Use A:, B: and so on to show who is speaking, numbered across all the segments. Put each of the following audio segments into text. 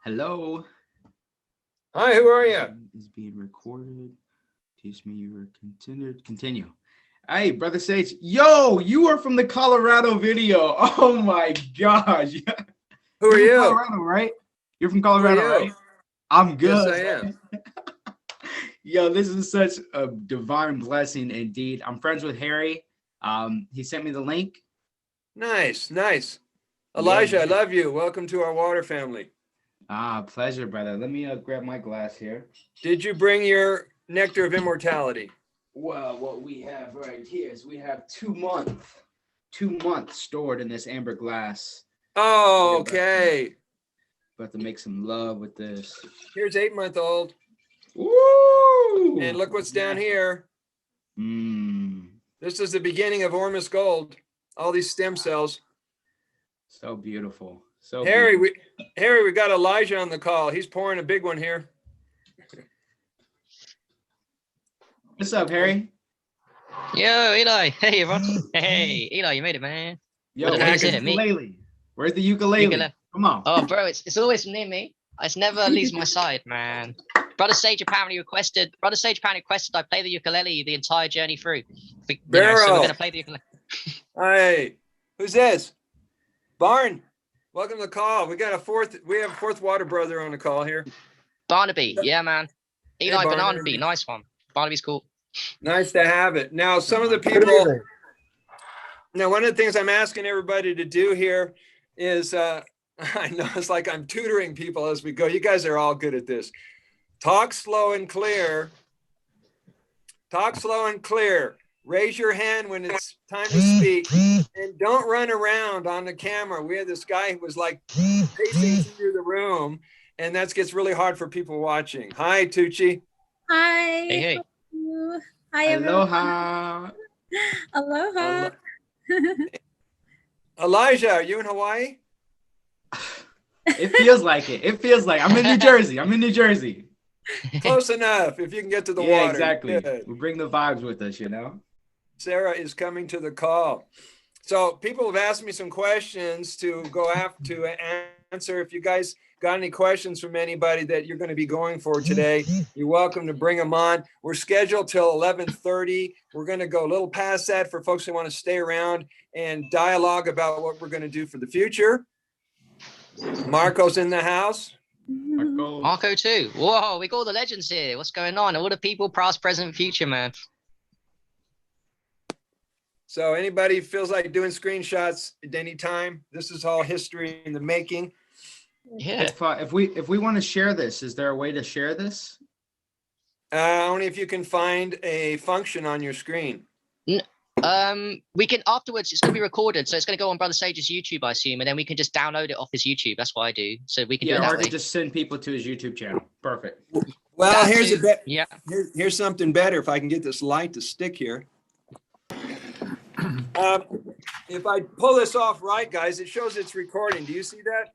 A: Hello.
B: Hi, who are you?
A: Is being recorded. Teach me you were continued. Continue. Hey, brother Sage. Yo, you are from the Colorado video. Oh my gosh.
B: Who are
A: You're from
B: you?
A: Colorado, right? You're from Colorado,
B: you?
A: right? I'm
B: Yes,
A: good.
B: I am.
A: Yo, this is such a divine blessing indeed. I'm friends with Harry. He sent me the link.
B: Nice, nice. Elijah,
A: Yeah.
B: I love you. Welcome to our water family.
A: Pleasure, brother. Let me grab my glass here.
B: Did you bring your nectar of immortality?
A: Well, what we have right here is we have 2 months stored in this amber glass.
B: Oh, okay.
A: About to make some love with this.
B: Here's 8-month-old.
A: Woo!
B: And look what's down here. This is the beginning of Ormus Gold. All these stem cells.
A: So beautiful. So
B: Harry,
A: beautiful.
B: we got Elijah on the call. He's pouring a big one here.
A: What's up, Harry?
C: Yo, Eli. Hey, everyone. Hey, Eli, you made it, man.
A: Yo,
C: What
A: where's
C: is
A: the
C: it, me?
A: ukulele? Where's the ukulele? Come on.
C: Oh, bro, it's always near me. It never leaves my side, man. Brother Sage apparently requested I play the ukulele the entire journey through. So we're gonna play the ukulele.
B: Hey, who's this? Barn. Welcome to the call. We have a fourth water brother on the call here.
C: Barnaby, yeah, man. Eli
B: Hey,
C: Barnaby, nice one. Barnaby's cool.
B: Nice to have it. Now, some of the people. Now, one of the things I'm asking everybody to do here is, I know it's like I'm tutoring people as we go. You guys are all good at this. Talk slow and clear. Talk slow and clear. Raise your hand when it's time to speak, and don't run around on the camera. We had this guy who was like pacing through the room, and that gets really hard for people watching. Hi, Tugce.
D: Hi.
C: Hey.
D: Hi, everyone.
A: Aloha.
D: Aloha.
B: Elijah, are you in Hawaii?
A: It feels like it. It feels like I'm in New Jersey.
B: Close enough. If you can get to the water.
A: Yeah, exactly.
B: Good.
A: We bring the vibes with us, you know?
B: Sarah is coming to the call. So people have asked me some questions to answer. If you guys got any questions from anybody that you're going to be going for today, you're welcome to bring them on. We're scheduled till 11:30. We're going to go a little past that for folks who want to stay around and dialogue about what we're going to do for the future. Marco's in the house.
C: Marco too. Whoa, we got all the legends here. What's going on? All the people, past, present, future, man.
B: So anybody feels like doing screenshots at any time, this is all history in the making.
C: Yeah.
A: If we want to share this, is there a way to share this?
B: Only if you can find a function on your screen.
C: We can afterwards. It's gonna be recorded, so it's gonna go on Brother Sage's YouTube, I assume, and then we can just download it off his YouTube. That's what I do. So we can do it that
A: or
C: way.
A: just send people to his YouTube channel. Perfect.
B: Well, here's
C: Yeah.
B: Here's something better. If I can get this light to stick here. If I pull this off right, guys, it shows it's recording. Do you see that?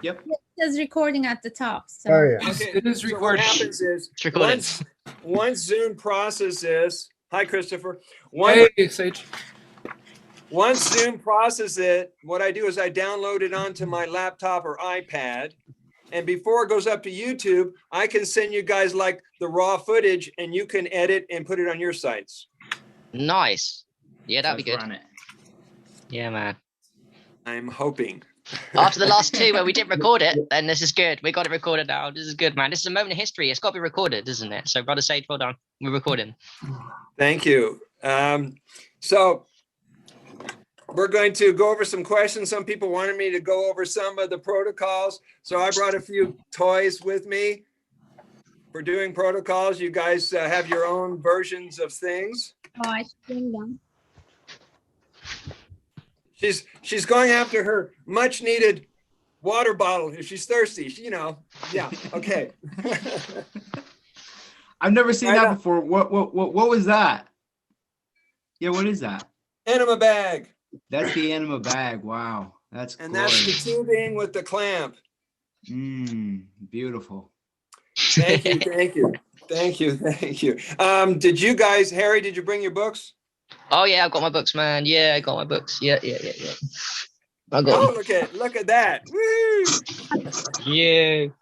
A: Yep.
D: It says recording at the top. So.
E: Oh, yeah.
B: Okay.
E: It is
B: So what
E: recording.
B: happens is
C: It's recorded.
B: once Zoom processes. Hi, Christopher.
E: Hey, Sage.
B: Once Zoom processes it, what I do is I download it onto my laptop or iPad. And before it goes up to YouTube, I can send you guys like the raw footage and you can edit and put it on your sites.
C: Nice. Yeah, that'd be
A: Let's
C: good.
A: run it.
C: Yeah, man.
B: I'm hoping.
C: After the last two where we didn't record it, then this is good. We got it recorded now. This is good, man. This is a moment of history. It's got to be recorded, isn't it? So, Brother Sage, hold on. We're recording.
B: Thank you. So we're going to go over some questions. Some people wanted me to go over some of the protocols. So I brought a few toys with me for doing protocols. You guys have your own versions of things.
D: Oh, I should bring them.
B: She's going after her much needed water bottle if she's thirsty. Yeah. Okay.
A: I've never seen that before. What was that? Yeah, what is that?
B: Enema bag.
A: That's the enema bag. Wow, that's
B: And that's the tubing with the clamp.
A: Beautiful.
B: Thank you. Did you guys, Harry, did you bring your books?
C: Oh, yeah, I've got my books, man. Yeah, I got my books. Yeah. I got
B: Oh, look at that. Woo!
C: you.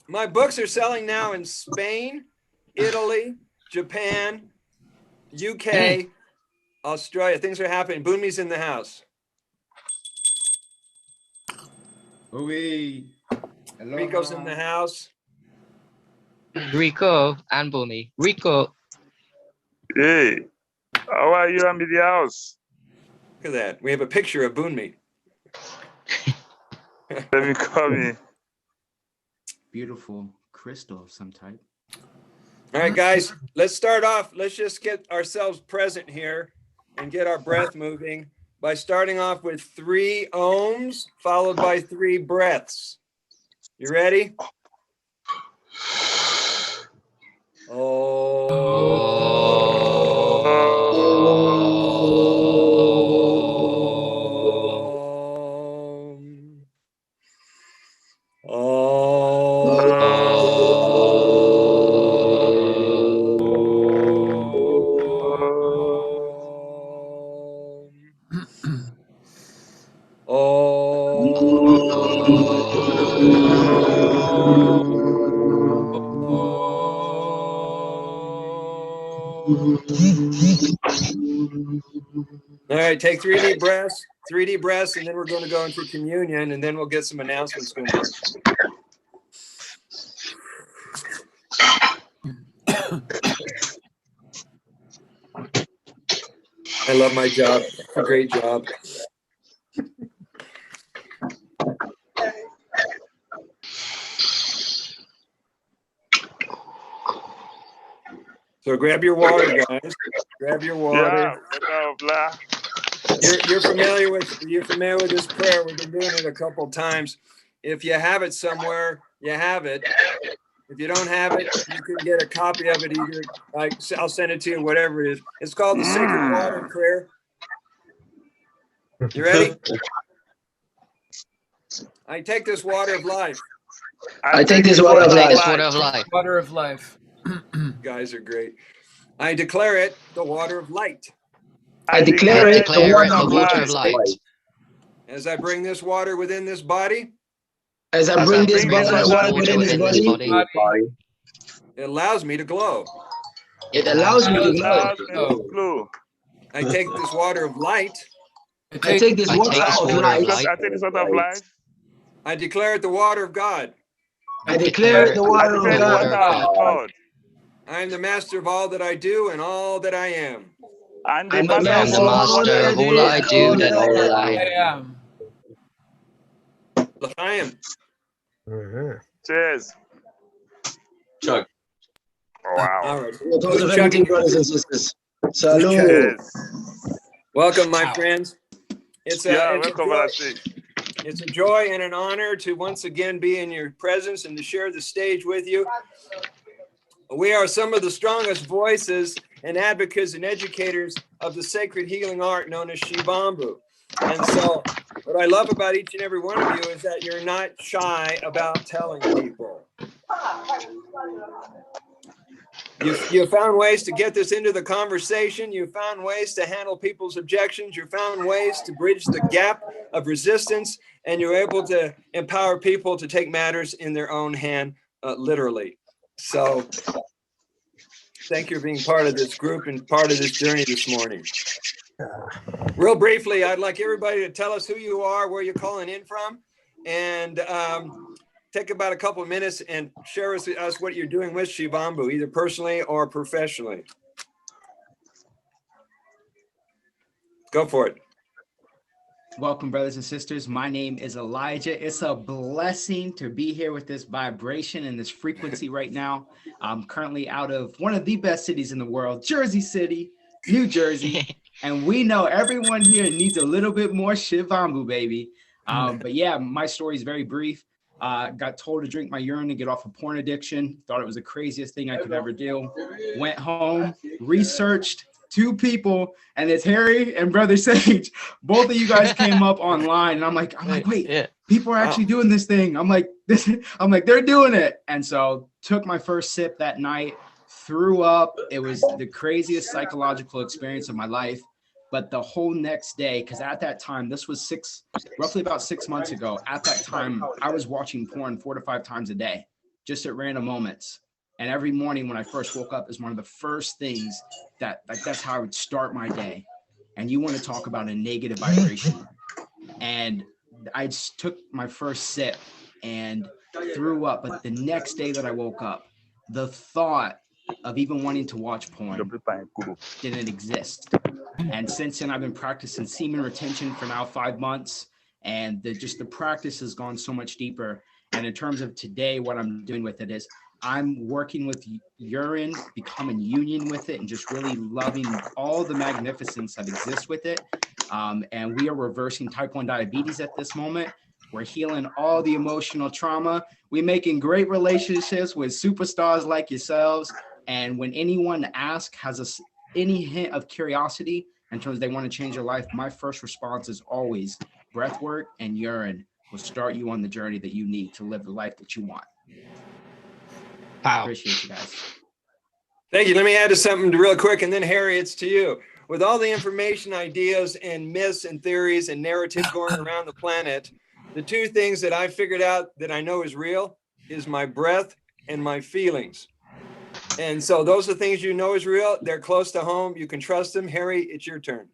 B: My books are selling now in Spain, Italy, Japan, UK, Australia. Things are happening. Boonmi's in the house.
A: Oi.
B: Rico's in the house.
C: Rico and Boomy. Rico.
E: Hey, how are you? I'm in the house.
B: Look at that. We have a picture of Boonmi.
E: Let me call me.
A: Beautiful crystal of some type.
B: All right, guys, let's start off. Let's just get ourselves present here and get our breath moving by starting off with 3 ohms followed by 3 breaths. You ready? All right, take 3 deep breaths, 3 deep breaths, and then we're going to go into communion, and then we'll get some announcements going. I love my job. It's a great job. So grab your water, guys. Grab your water.
E: Yeah,
B: You're familiar with this prayer. We've been doing it a couple times. If you have it somewhere, you have it. If you don't have it, you can get a copy of it either. Like I'll send it to you, whatever it is. It's called the Sacred Water Prayer. You ready? I take this water of life.
E: I take this water of life.
C: Water of life.
F: Water of life.
B: You guys are great. I declare it the water of light.
E: I declare it the water
C: the
E: of
C: water of
E: life.
C: light.
B: As I bring this water within this body,
E: As I bring this water within this body,
B: it allows me to glow.
E: it allows me to glow.
B: I take this water of light.
E: I take this water
C: this
E: of
C: water of
E: life.
C: light.
E: I take this water of life.
B: I declare it the water of God.
E: I declare it the water of God.
B: I am the master of all that I do and all that I am.
E: I'm
C: I'm the master of all I do and all that I am.
B: L'chaim.
E: Cheers.
G: Chug.
E: Wow.
B: All right.
E: Toast of everything, brothers and sisters. Salud.
B: Cheers. Welcome, my friends. It's a joy and an honor to once again be in your presence and to share the stage with you. We are some of the strongest voices and advocates and educators of the sacred healing art known as Shivambu. And so what I love about each and every one of you is that you're not shy about telling people. You found ways to get this into the conversation. You found ways to handle people's objections. You found ways to bridge the gap of resistance, and you're able to empower people to take matters in their own hand, literally. So thank you for being part of this group and part of this journey this morning. Real briefly, I'd like everybody to tell us who you are, where you're calling in from, and take about a couple of minutes and share with us what you're doing with Shivambu, either personally or professionally. Go for it.
A: Welcome, brothers and sisters. My name is Elijah. It's a blessing to be here with this vibration and this frequency right now. I'm currently out of one of the best cities in the world, Jersey City, New Jersey. And we know everyone here needs a little bit more Shivambu, baby. But yeah, my story is very brief. Got told to drink my urine to get off of porn addiction. Thought it was the craziest thing I could ever do. Went home, researched 2 people, and it's Harry and Brother Sage. Both of you guys came up online, and I'm like, wait, people are actually doing this thing. I'm like, they're doing it. And so took my first sip that night, threw up. It was the craziest psychological experience of my life. But the whole next day, because at that time, this was roughly about 6 months ago, at that time, I was watching porn 4 to 5 times a day, just at random moments. And every morning when I first woke up is one of the first things that's how I would start my day. And you want to talk about a negative vibration. And I just took my first sip and threw up. But the next day that I woke up, the thought of even wanting to watch porn didn't exist. And since then, I've been practicing semen retention for now 5 months. And the practice has gone so much deeper. And in terms of today, what I'm doing with it is I'm working with urine, becoming union with it, and just really loving all the magnificence that exists with it. And we are reversing type 1 diabetes at this moment. We're healing all the emotional trauma. We're making great relationships with superstars like yourselves. And when anyone asks, has any hint of curiosity in terms of they want to change their life, my first response is always breath work and urine will start you on the journey that you need to live the life that you want.
C: Wow.
A: Appreciate you guys.
B: Thank you. Let me add to something real quick, and then Harry, it's to you. With all the information, ideas, and myths and theories and narratives going around the planet, the two things that I figured out that I know is real is my breath and my feelings. And so those are things you know is real. They're close to home. You can trust them. Harry, it's your turn.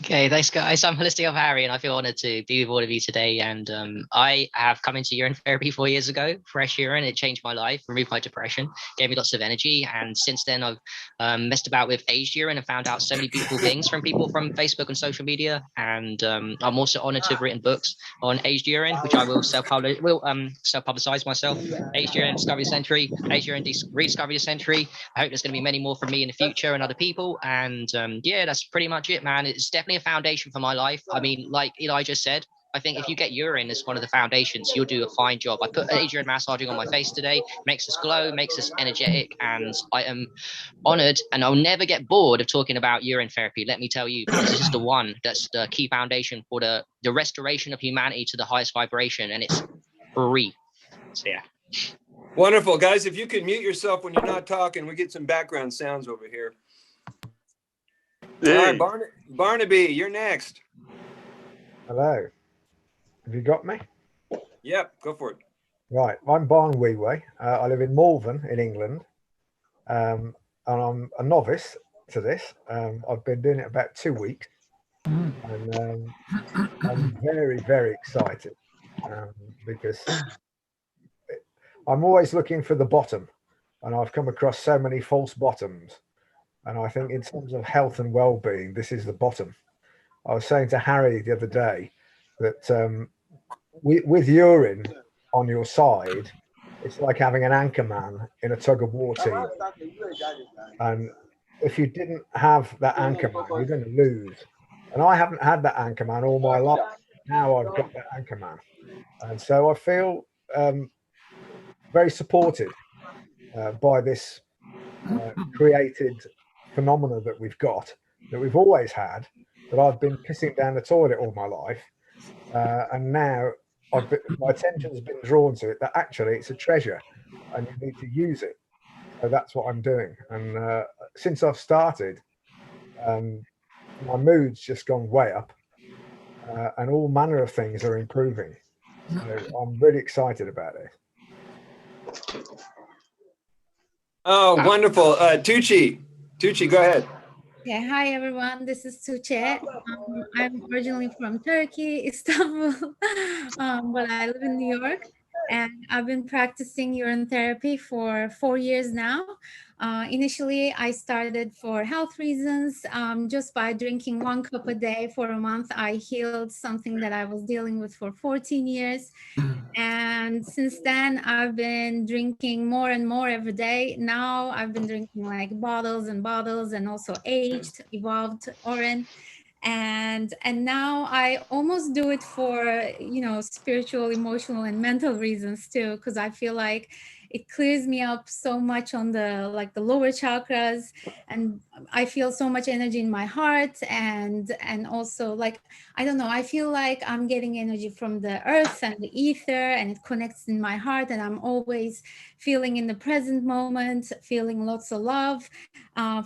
C: Okay, thanks guys. I'm Holistic of Harry and I feel honored to be with all of you today. And I have come into urine therapy 4 years ago, fresh urine. It changed my life, removed my depression, gave me lots of energy. And since then I've messed about with aged urine and found out so many beautiful things from people from Facebook and social media. And I'm also honored to have written books on aged urine, which I will self-publicize myself. Aged urine discovery of the century, aged urine rediscovery of the century. I hope there's going to be many more from me in the future and other people. And yeah, that's pretty much it, man. It's definitely a foundation for my life. I mean, like Elijah said, I think if you get urine as one of the foundations, you'll do a fine job. I put urine massaging on my face today, makes us glow, makes us energetic, and I am honored and I'll never get bored of talking about urine therapy, let me tell you, because this is the one that's the key foundation for the restoration of humanity to the highest vibration, and it's free. So yeah.
B: Wonderful. Guys, if you could mute yourself when you're not talking, we get some background sounds over here.
E: Hey.
B: All right, Barnaby, you're next.
F: Hello. Have you got me?
B: Yep, go for it.
F: Right. I'm Barn Weeway. I live in Malvern in England. And I'm a novice to this. I've been doing it about 2 weeks. And I'm very, very excited because I'm always looking for the bottom. And I've come across so many false bottoms. And I think in terms of health and well-being, this is the bottom. I was saying to Harry the other day that with urine on your side, it's like having an anchor man in a tug of war team. And if you didn't have that anchor man, you're going to lose. And I haven't had that anchor man all my life. Now I've got that anchor man. And so I feel very supported by this created phenomena that we've got, that we've always had, that I've been pissing down the toilet all my life. And now my attention's been drawn to it, that actually it's a treasure and you need to use it. So that's what I'm doing. And since I've started, my mood's just gone way up, and all manner of things are improving. So I'm really excited about it.
B: Oh, wonderful. Tugce, go ahead.
D: Yeah, hi everyone. This is Tugce. I'm originally from Turkey, Istanbul, but I live in New York, and I've been practicing urine therapy for 4 years now. Initially, I started for health reasons. Just by drinking 1 cup a day for a month, I healed something that I was dealing with for 14 years. And since then, I've been drinking more and more every day. Now I've been drinking like bottles and bottles, and also aged, evolved urine. And now I almost do it for, spiritual, emotional, and mental reasons too, because I feel like it clears me up so much on the lower chakras, and I feel so much energy in my heart, and also like, I don't know, I feel like I'm getting energy from the earth and the ether, and it connects in my heart, and I'm always feeling in the present moment, feeling lots of love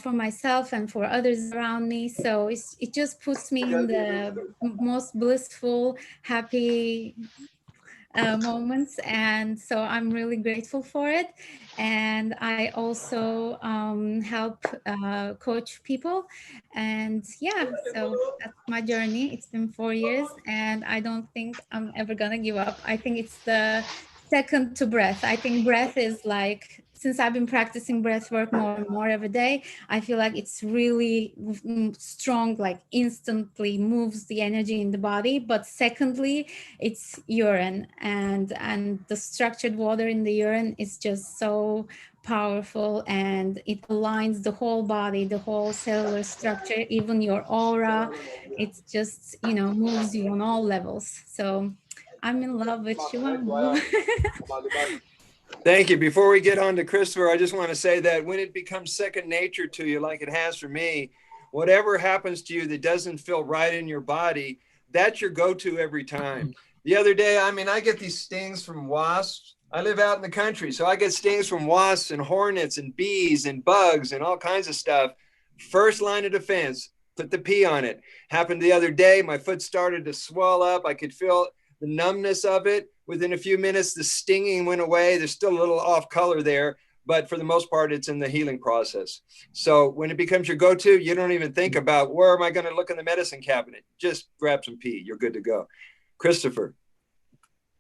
D: for myself and for others around me. So it just puts me in the most blissful, happy moments, and so I'm really grateful for it. And I also help coach people, and yeah, so that's my journey. It's been 4 years, and I don't think I'm ever gonna give up. I think it's the second to breath. I think breath is like, since I've been practicing breath work more and more every day, I feel like it's really strong, like instantly moves the energy in the body. But secondly, it's urine, and the structured water in the urine is just so powerful, and it aligns the whole body, the whole cellular structure, even your aura. It's just, moves you on all levels. So I'm in love with Shivambu.
B: Thank you. Before we get on to Christopher, I just want to say that when it becomes second nature to you, like it has for me, whatever happens to you that doesn't feel right in your body, that's your go-to every time. The other day, I get these stings from wasps. I live out in the country, so I get stings from wasps and hornets and bees and bugs and all kinds of stuff. First line of defense, put the pee on it. Happened the other day, my foot started to swell up. I could feel the numbness of it. Within a few minutes, the stinging went away. There's still a little off color there, but for the most part, it's in the healing process. So when it becomes your go-to, you don't even think about, where am I going to look in the medicine cabinet? Just grab some pee. You're good to go. Christopher.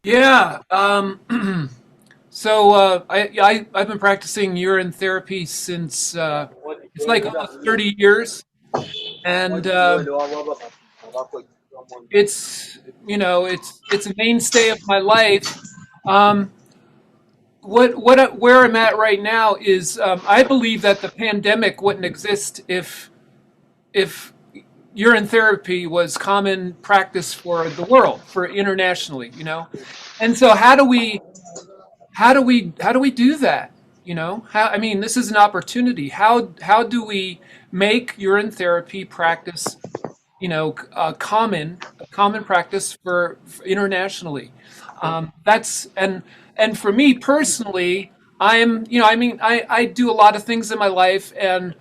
H: Yeah. So I've been practicing urine therapy since it's like almost 30 years, and it's it's a mainstay of my life. Where I'm at right now is I believe that the pandemic wouldn't exist if urine therapy was common practice for the world, for internationally, and so how do we do that? This is an opportunity. How do we make urine therapy practice, a common practice for internationally? That's and for me personally, I do a lot of things in my life, and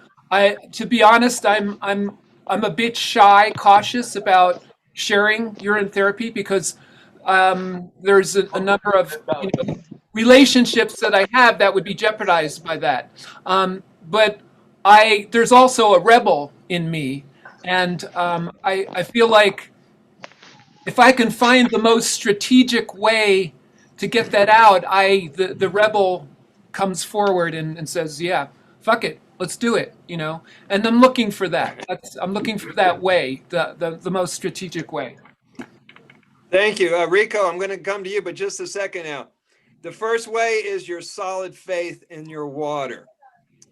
H: to be honest, I'm a bit shy, cautious about sharing urine therapy because there's a number of relationships that I have that would be jeopardized by that. But there's also a rebel in me, and I feel like if I can find the most strategic way to get that out, the rebel comes forward and says, "Yeah, fuck it, let's do it," And I'm looking for that. I'm looking for that way, the most strategic way.
B: Thank you. Rico, I'm going to come to you, but just a second now. The first way is your solid faith in your water.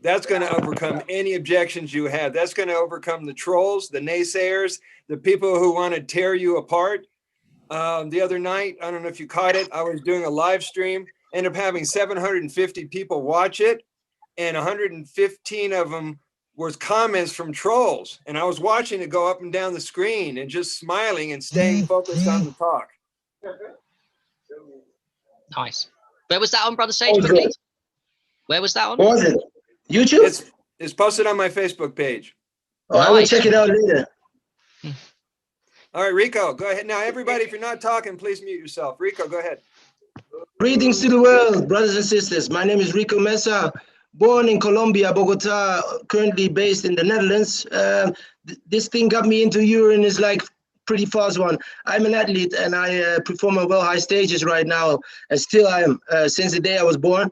B: That's going to overcome any objections you have. That's going to overcome the trolls, the naysayers, the people who want to tear you apart. The other night, I don't know if you caught it, I was doing a live stream, ended up having 750 people watch it, and 115 of them was comments from trolls. And I was watching it go up and down the screen and just smiling and staying focused on the talk.
C: Nice. Where was that on, Brother Sage, please? Where was that on?
I: What was it? YouTube?
B: It's posted on my Facebook page.
I: Oh, I will check it out later.
B: All right, Rico, go ahead. Now, everybody, if you're not talking, please mute yourself. Rico, go ahead.
I: Greetings to the world, brothers and sisters. My name is Rico Mesa, born in Colombia, Bogota, currently based in the Netherlands. This thing got me into urine is like pretty fast one. I'm an athlete and I perform on well high stages right now, and still I am since the day I was born.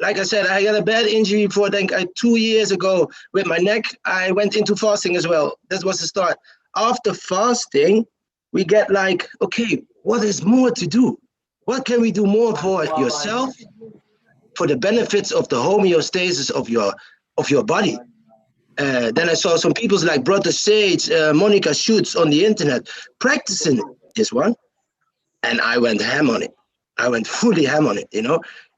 I: Like I said, I got a bad injury for 2 years ago with my neck. I went into fasting as well. That was the start. After fasting, we get like, okay, what is more to do? What can we do more for yourself, for the benefits of the homeostasis of your body? Then I saw some people like Brother Sage, Monica Schutz on the internet practicing this one, and I went ham on it. I went fully ham on it,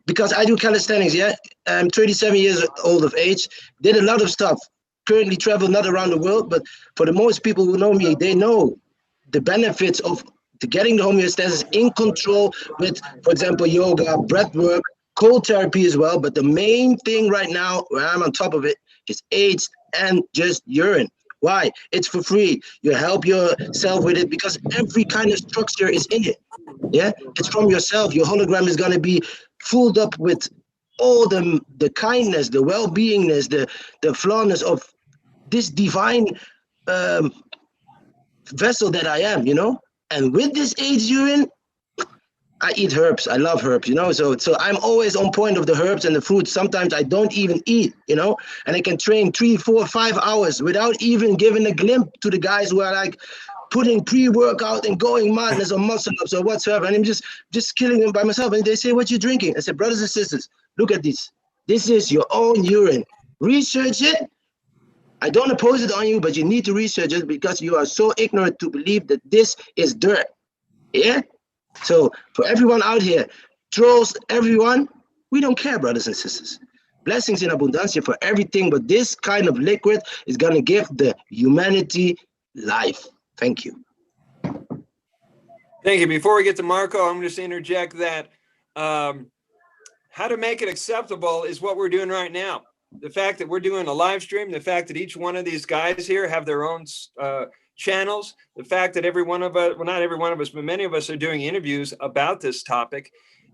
I: because I do calisthenics, yeah. I'm 37 years old of age, did a lot of stuff. Currently travel not around the world, but for the most people who know me, they know the benefits of getting the homeostasis in control with, for example, yoga, breath work, cold therapy as well. But the main thing right now, where I'm on top of it, is AIDS and just urine. Why? It's for free. You help yourself with it because every kind of structure is in it. Yeah, it's from yourself. Your hologram is going to be filled up with all the kindness, the well-beingness, the flawness of this divine vessel that I am, you know. And with this AIDS urine, I eat herbs. I love herbs, you know. So I'm always on point of the herbs and the fruits. Sometimes I don't even eat, you know, and I can train 3, 4, 5 hours without even giving a glimpse to the guys who are like putting pre-workout and going madness or muscle ups or whatsoever. And I'm just killing them by myself. And they say, "What you drinking?" I said, "Brothers and sisters, look at this. This is your own urine. Research it. I don't oppose it on you, but you need to research it because you are so ignorant to believe that this is dirt." Yeah? So for everyone out here, trolls, everyone, we don't care, brothers and sisters. Blessings in abundancia for everything, but this kind of liquid is going to give the humanity life. Thank you.
B: Thank you. Before we get to Marco, I'm just going to interject that how to make it acceptable is what we're doing right now. The fact that we're doing a live stream, the fact that each one of these guys here have their own channels, the fact that every one of us, well, not every one of us, but many of us are doing interviews about this topic.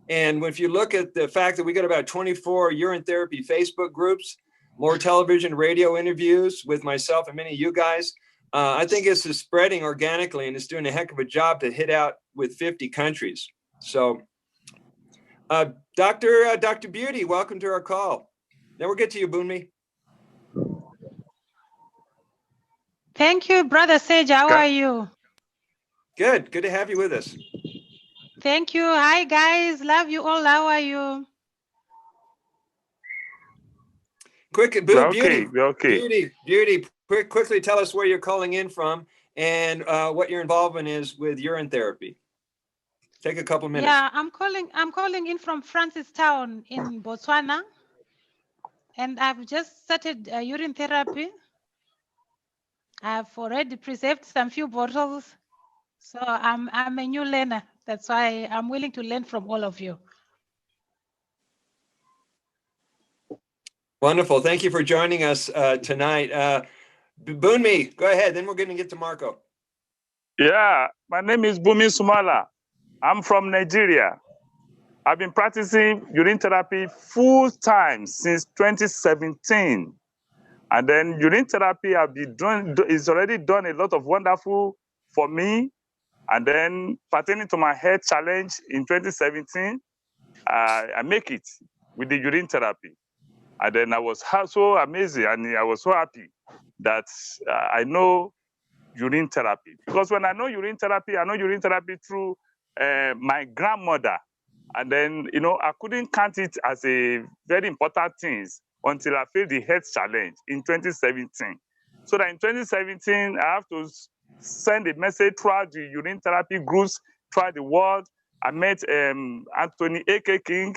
B: And if you look at the fact that we got about 24 urine therapy Facebook groups, more television, radio interviews with myself and many of you guys, I think this is spreading organically and it's doing a heck of a job to hit out with 50 countries. So Dr. Beauty, welcome to our call. Then we'll get to you, Bunmi.
J: Thank you, Brother Sage. How are you?
B: Good. Good to have you with us.
J: Thank you. Hi, guys. Love you all. How are you?
B: Beauty. Quickly tell us where you're calling in from and what your involvement is with urine therapy. Take a couple minutes.
J: Yeah, I'm calling in from Francistown in Botswana, and I've just started urine therapy. I've already preserved some few bottles, so I'm a new learner. That's why I'm willing to learn from all of you.
B: Wonderful. Thank you for joining us tonight. Bunmi, go ahead. Then we're going to get to Marco.
E: Yeah, my name is Bumi Sumala. I'm from Nigeria. I've been practicing urine therapy full time since 2017. And then urine therapy I've been doing is already done a lot of wonderful for me. And then pertaining to my health challenge in 2017, I make it with the urine therapy. And then I was so amazing and I was so happy that I know urine therapy. Because when I know urine therapy through my grandmother. And then, you know, I couldn't count it as a very important thing until I faced the health challenge in 2017. So that in 2017, I have to send a message throughout the urine therapy groups throughout the world. I met Anthony A.K. King,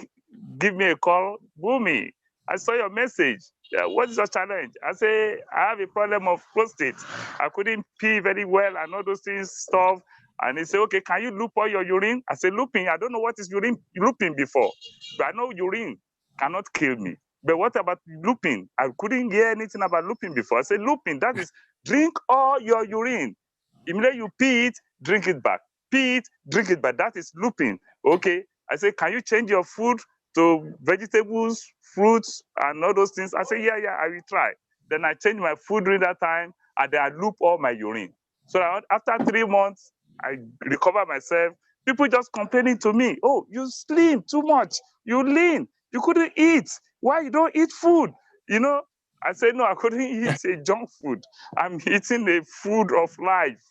E: give me a call, Bumi, I saw your message. What is your challenge? I say, I have a problem of prostate. I couldn't pee very well and all those things, stuff. And he said, okay, can you loop all your urine? I said, looping, I don't know what is urine looping before, but I know urine cannot kill me. But what about looping? I couldn't hear anything about looping before. I said, looping, that is drink all your urine. Immediately you pee it, drink it back. Pee it, drink it back. That is looping. Okay. I said, can you change your food to vegetables, fruits, and all those things? I said, yeah, I will try. Then I changed my food during that time, and then I loop all my urine. So after 3 months, I recovered myself. People just complaining to me, oh, you slim too much. You lean. You couldn't eat. Why you don't eat food? You know, I said, no, I couldn't eat a junk food. I'm eating the food of life.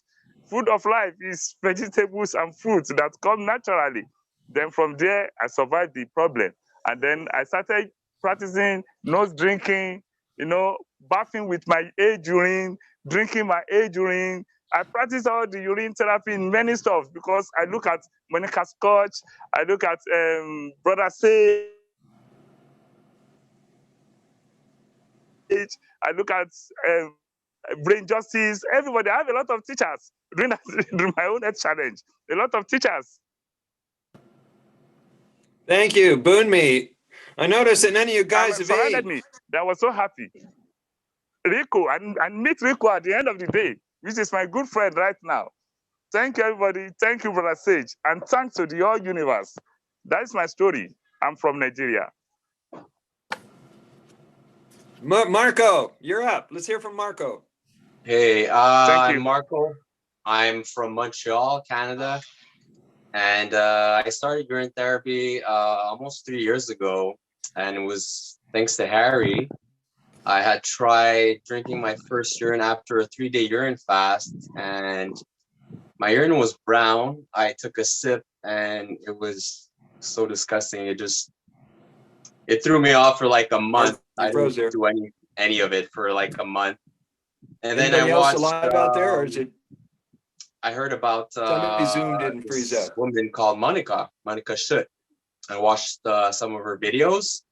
E: Food of life is vegetables and fruits that come naturally. Then from there, I survived the problem. And then I started practicing nose drinking, you know, bathing with my age urine, drinking my age urine. I practice all the urine therapy in many stuff because I look at Monica Scotch, I look at Brother Say, I look at brain justice, everybody. I have a lot of teachers doing that, doing my own health challenge. A lot of teachers.
B: Thank you, Bunmi. I noticed that none of you guys have
E: surrounded
B: ate.
E: me. I was so happy. Rico, and meet Rico at the end of the day, which is my good friend right now. Thank you, everybody. Thank you, Brother Sage. And thanks to the whole universe. That is my story. I'm from Nigeria.
B: Marco, you're up. Let's hear from Marco.
G: Hey,
E: Thank you.
G: I'm Marco. I'm from Montreal, Canada. And I started urine therapy almost 3 years ago. And it was thanks to Harry. I had tried drinking my first urine after a 3-day urine fast. And my urine was brown. I took a sip and it was so disgusting. It threw me off for like a month. I didn't do any of it for like a month. And then I watched
B: alive out there, or is it?
G: I heard about
B: somebody zoomed in and freeze
G: this
B: up.
G: woman called Monica Schutt. I watched some of her videos.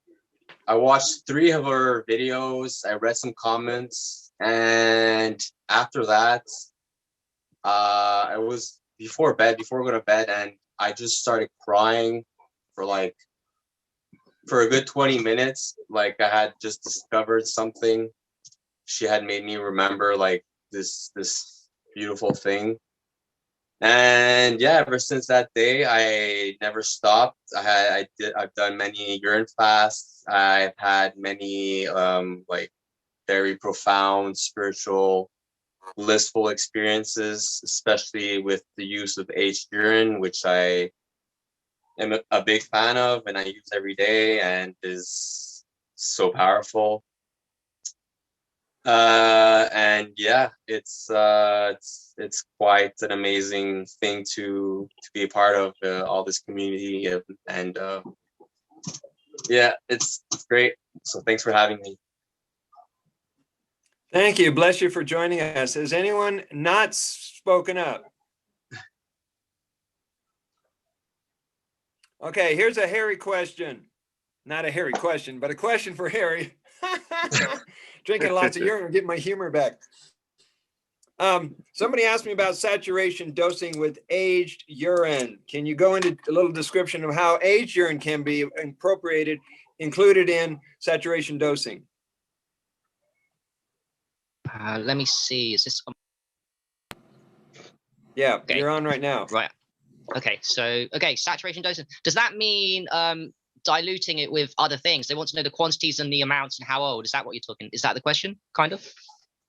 G: I watched 3 of her videos. I read some comments, and after that, I was before going to bed, and I just started crying for a good 20 minutes. Like I had just discovered something. She had made me remember like this beautiful thing. And yeah, ever since that day, I never stopped. I've done many urine fasts. I've had many very profound spiritual, blissful experiences, especially with the use of aged urine, which I am a big fan of and I use every day and is so powerful. And yeah, it's quite an amazing thing to be a part of all this community, and yeah, it's great. So thanks for having me.
B: Thank you. Bless you for joining us. Has anyone not spoken up? Okay, here's a Harry question. Not a Harry question, but a question for Harry. Drinking lots of urine, getting my humor back. Somebody asked me about saturation dosing with aged urine. Can you go into a little description of how aged urine can be included in saturation dosing?
C: Let me see. Is this?
B: Yeah,
C: okay.
B: You're on right now.
C: Right. Okay. So, saturation dosing. Does that mean diluting it with other things? They want to know the quantities and the amounts and how old. Is that what you're talking? Is that the question? Kind of.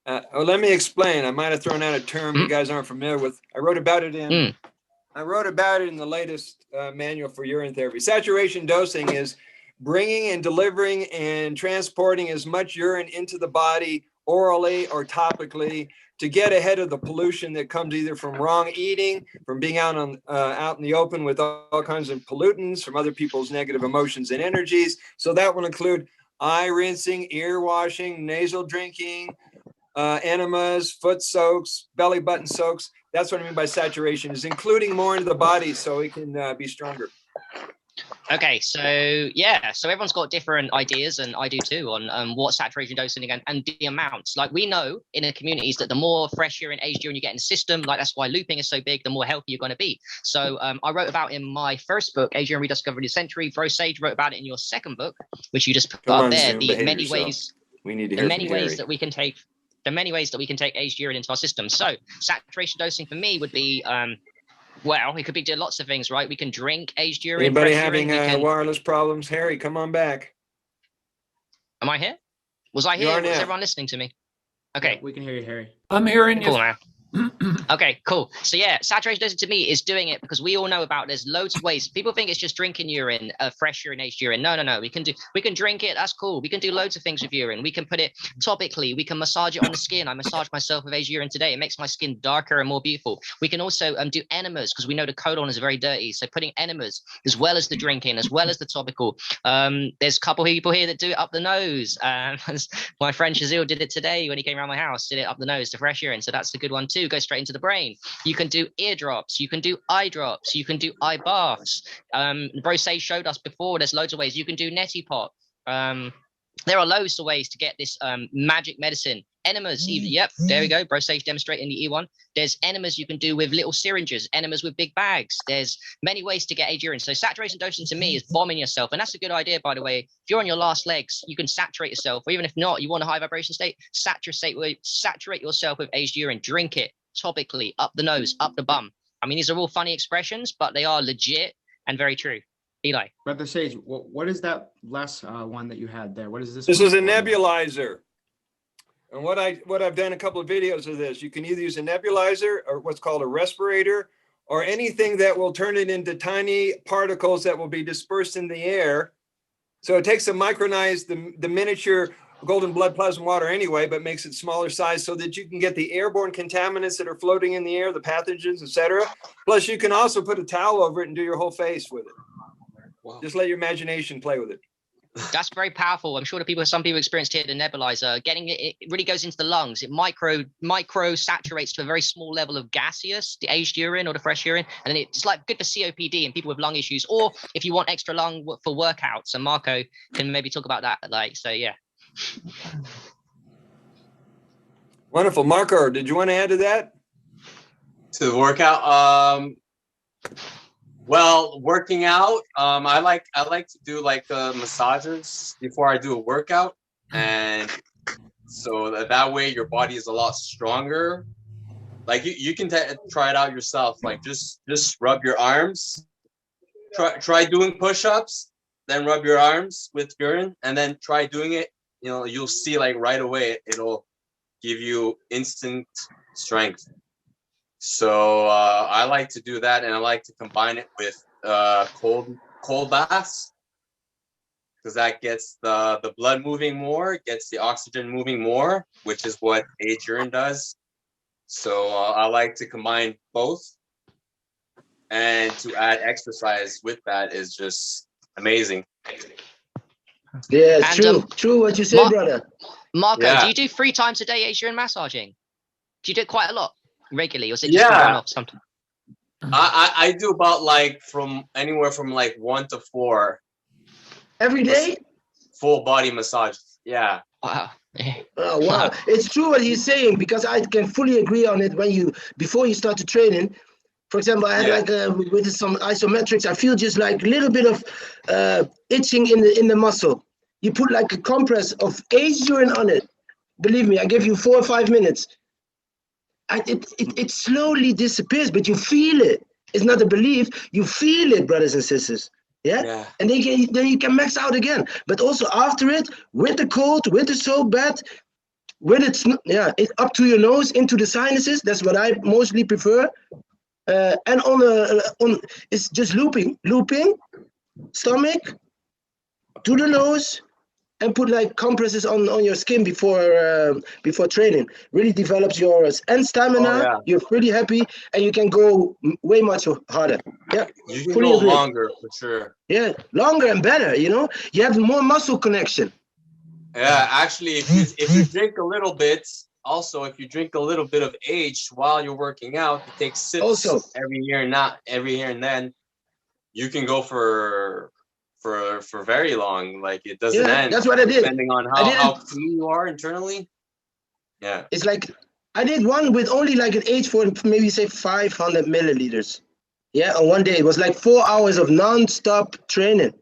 B: Well, let me explain. I might have thrown out a term you guys aren't familiar with. I wrote about it in the latest manual for urine therapy. Saturation dosing is bringing and delivering and transporting as much urine into the body orally or topically to get ahead of the pollution that comes either from wrong eating, from being out in the open with all kinds of pollutants, from other people's negative emotions and energies. So that will include eye rinsing, ear washing, nasal drinking, enemas, foot soaks, belly button soaks. That's what I mean by saturation, is including more into the body so it can be stronger.
C: Okay, so yeah, so everyone's got different ideas, and I do too, on what saturation dosing and the amounts. Like we know in the communities that the more fresh urine, aged urine you get in the system, like that's why looping is so big, the more healthy you're going to be. So I wrote about in my first book, Aged Urine Rediscovered the Century. Bro Sage wrote about it in your second book, which you just put up there. The many ways,
B: we need to hear
C: the many ways that we can take. The many ways that we can take aged urine into our system. So saturation dosing for me would be, well, it could be lots of things, right? We can drink aged urine.
B: Anybody having wireless problems? Harry, come on back.
C: Am I here? Was I here? Was everyone listening to me? Okay.
A: Yeah, we can hear you, Harry.
H: I'm hearing you.
C: Cool, man. Okay, cool. So yeah, saturation dosing to me is doing it because we all know about there's loads of ways. People think it's just drinking urine, fresh urine, aged urine. No. We can drink it. That's cool. We can do loads of things with urine. We can put it topically. We can massage it on the skin. I massaged myself with aged urine today. It makes my skin darker and more beautiful. We can also do enemas because we know the colon is very dirty. So putting enemas as well as the drinking, as well as the topical. There's a couple people here that do it up the nose. My friend Shazil did it today when he came around my house. Did it up the nose to fresh urine. So that's a good one too. Go straight into the brain. You can do eardrops, you can do eye drops, you can do eye baths. Bro Say showed us before, there's loads of ways. You can do neti pot. there are loads of ways to get this magic medicine. Enemas, even, yep, there we go. Bro Sage demonstrating the E1. There's enemas you can do with little syringes, enemas with big bags. There's many ways to get aged urine. So saturation dosing to me is bombing yourself. And that's a good idea, by the way. If you're on your last legs, you can saturate yourself. Or even if not, you want a high vibration state, saturate yourself with aged urine. Drink it topically, up the nose, up the bum. I mean, these are all funny expressions, but they are legit and very true. Eli.
A: Brother Sage, what is that last one that you had there? What is this?
B: This is a nebulizer. And what I've done a couple of videos of this. You can either use a nebulizer or what's called a respirator, or anything that will turn it into tiny particles that will be dispersed in the air. So it takes the miniature golden blood plasma water anyway, but makes it smaller size so that you can get the airborne contaminants that are floating in the air, the pathogens, etc. Plus, you can also put a towel over it and do your whole face with it. Wow. Just let your imagination play with it.
C: That's very powerful. I'm sure some people experienced here the nebulizer. Getting it really goes into the lungs. It micro saturates to a very small level of gaseous, the aged urine or the fresh urine, and then it's like good for COPD and people with lung issues, or if you want extra lung for workouts. And Marco can maybe talk about that. Yeah.
B: Wonderful, Marco. Did you want to add to that?
G: To the workout, well, working out, I like to do like massages before I do a workout, and so that way your body is a lot stronger. Like you can try it out yourself. Like just rub your arms. Try doing push-ups, then rub your arms with urine, and then try doing it. You know, you'll see like right away it'll give you instant strength. So I like to do that, and I like to combine it with cold baths, because that gets the blood moving more, gets the oxygen moving more, which is what aged urine does. So I like to combine both, and to add exercise with that is just amazing.
I: Yeah, true what you say, brother.
C: Marco,
G: Yeah.
C: Do you do 3 times a day aged urine massaging? Do you do it quite a lot regularly, or is it just one-off something?
G: I do about like anywhere from like 1 to 4
I: every day.
G: Full body massage. Yeah.
C: Wow.
I: Oh wow, it's true what he's saying, because I can fully agree on it. Before you start to training, for example, I had with some isometrics, I feel just like a little bit of itching in the muscle. You put like a compress of aged urine on it. Believe me, I give you 4 or 5 minutes. It slowly disappears, but you feel it. It's not a belief. You feel it, brothers and sisters. Yeah? And then you can max out again. But also after it, with the cold, with the soap bath, it's up to your nose, into the sinuses. That's what I mostly prefer. And on it's just looping, stomach, to the nose, and put like compresses on your skin before training. Really develops your stamina.
G: Oh, yeah.
I: You're pretty happy, and you can go way much harder. Yeah,
G: you can go longer for sure.
I: Yeah, longer and better. You know, you have more muscle connection.
G: Yeah, actually, if you drink a little bit, also if you drink a little bit of aged while you're working out, you take sips
I: also
G: every year and then, you can go for very long. Like it doesn't end.
I: That's what I did.
G: Depending on how clean you are internally. Yeah.
I: It's like I did one with only like an age for maybe say 500 milliliters. Yeah, on one day it was like 4 hours of non-stop training.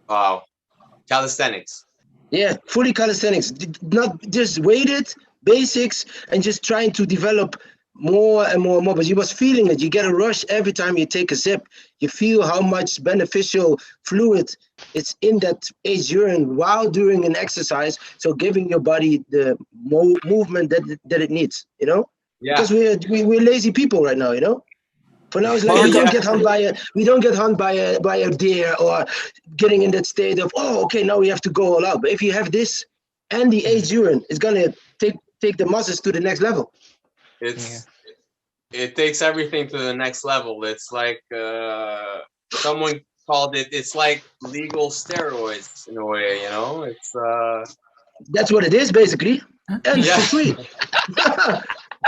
G: Wow. Calisthenics.
I: Yeah, fully calisthenics. Not just weighted basics and just trying to develop more and more and more. But you was feeling it. You get a rush every time you take a sip. You feel how much beneficial fluid is in that aged urine while doing an exercise. So giving your body the movement that it needs, you know?
G: Yeah.
I: Because we're lazy people right now, you know? For now, it's like we don't get hung by a deer, or getting in that state of, oh, okay, now we have to go all out. But if you have this and the aged urine, it's gonna take the muscles to the next level.
G: It takes everything to the next level. It's like someone called it. It's like legal steroids in a way, you know. It's
I: that's what it is basically, and it's for free.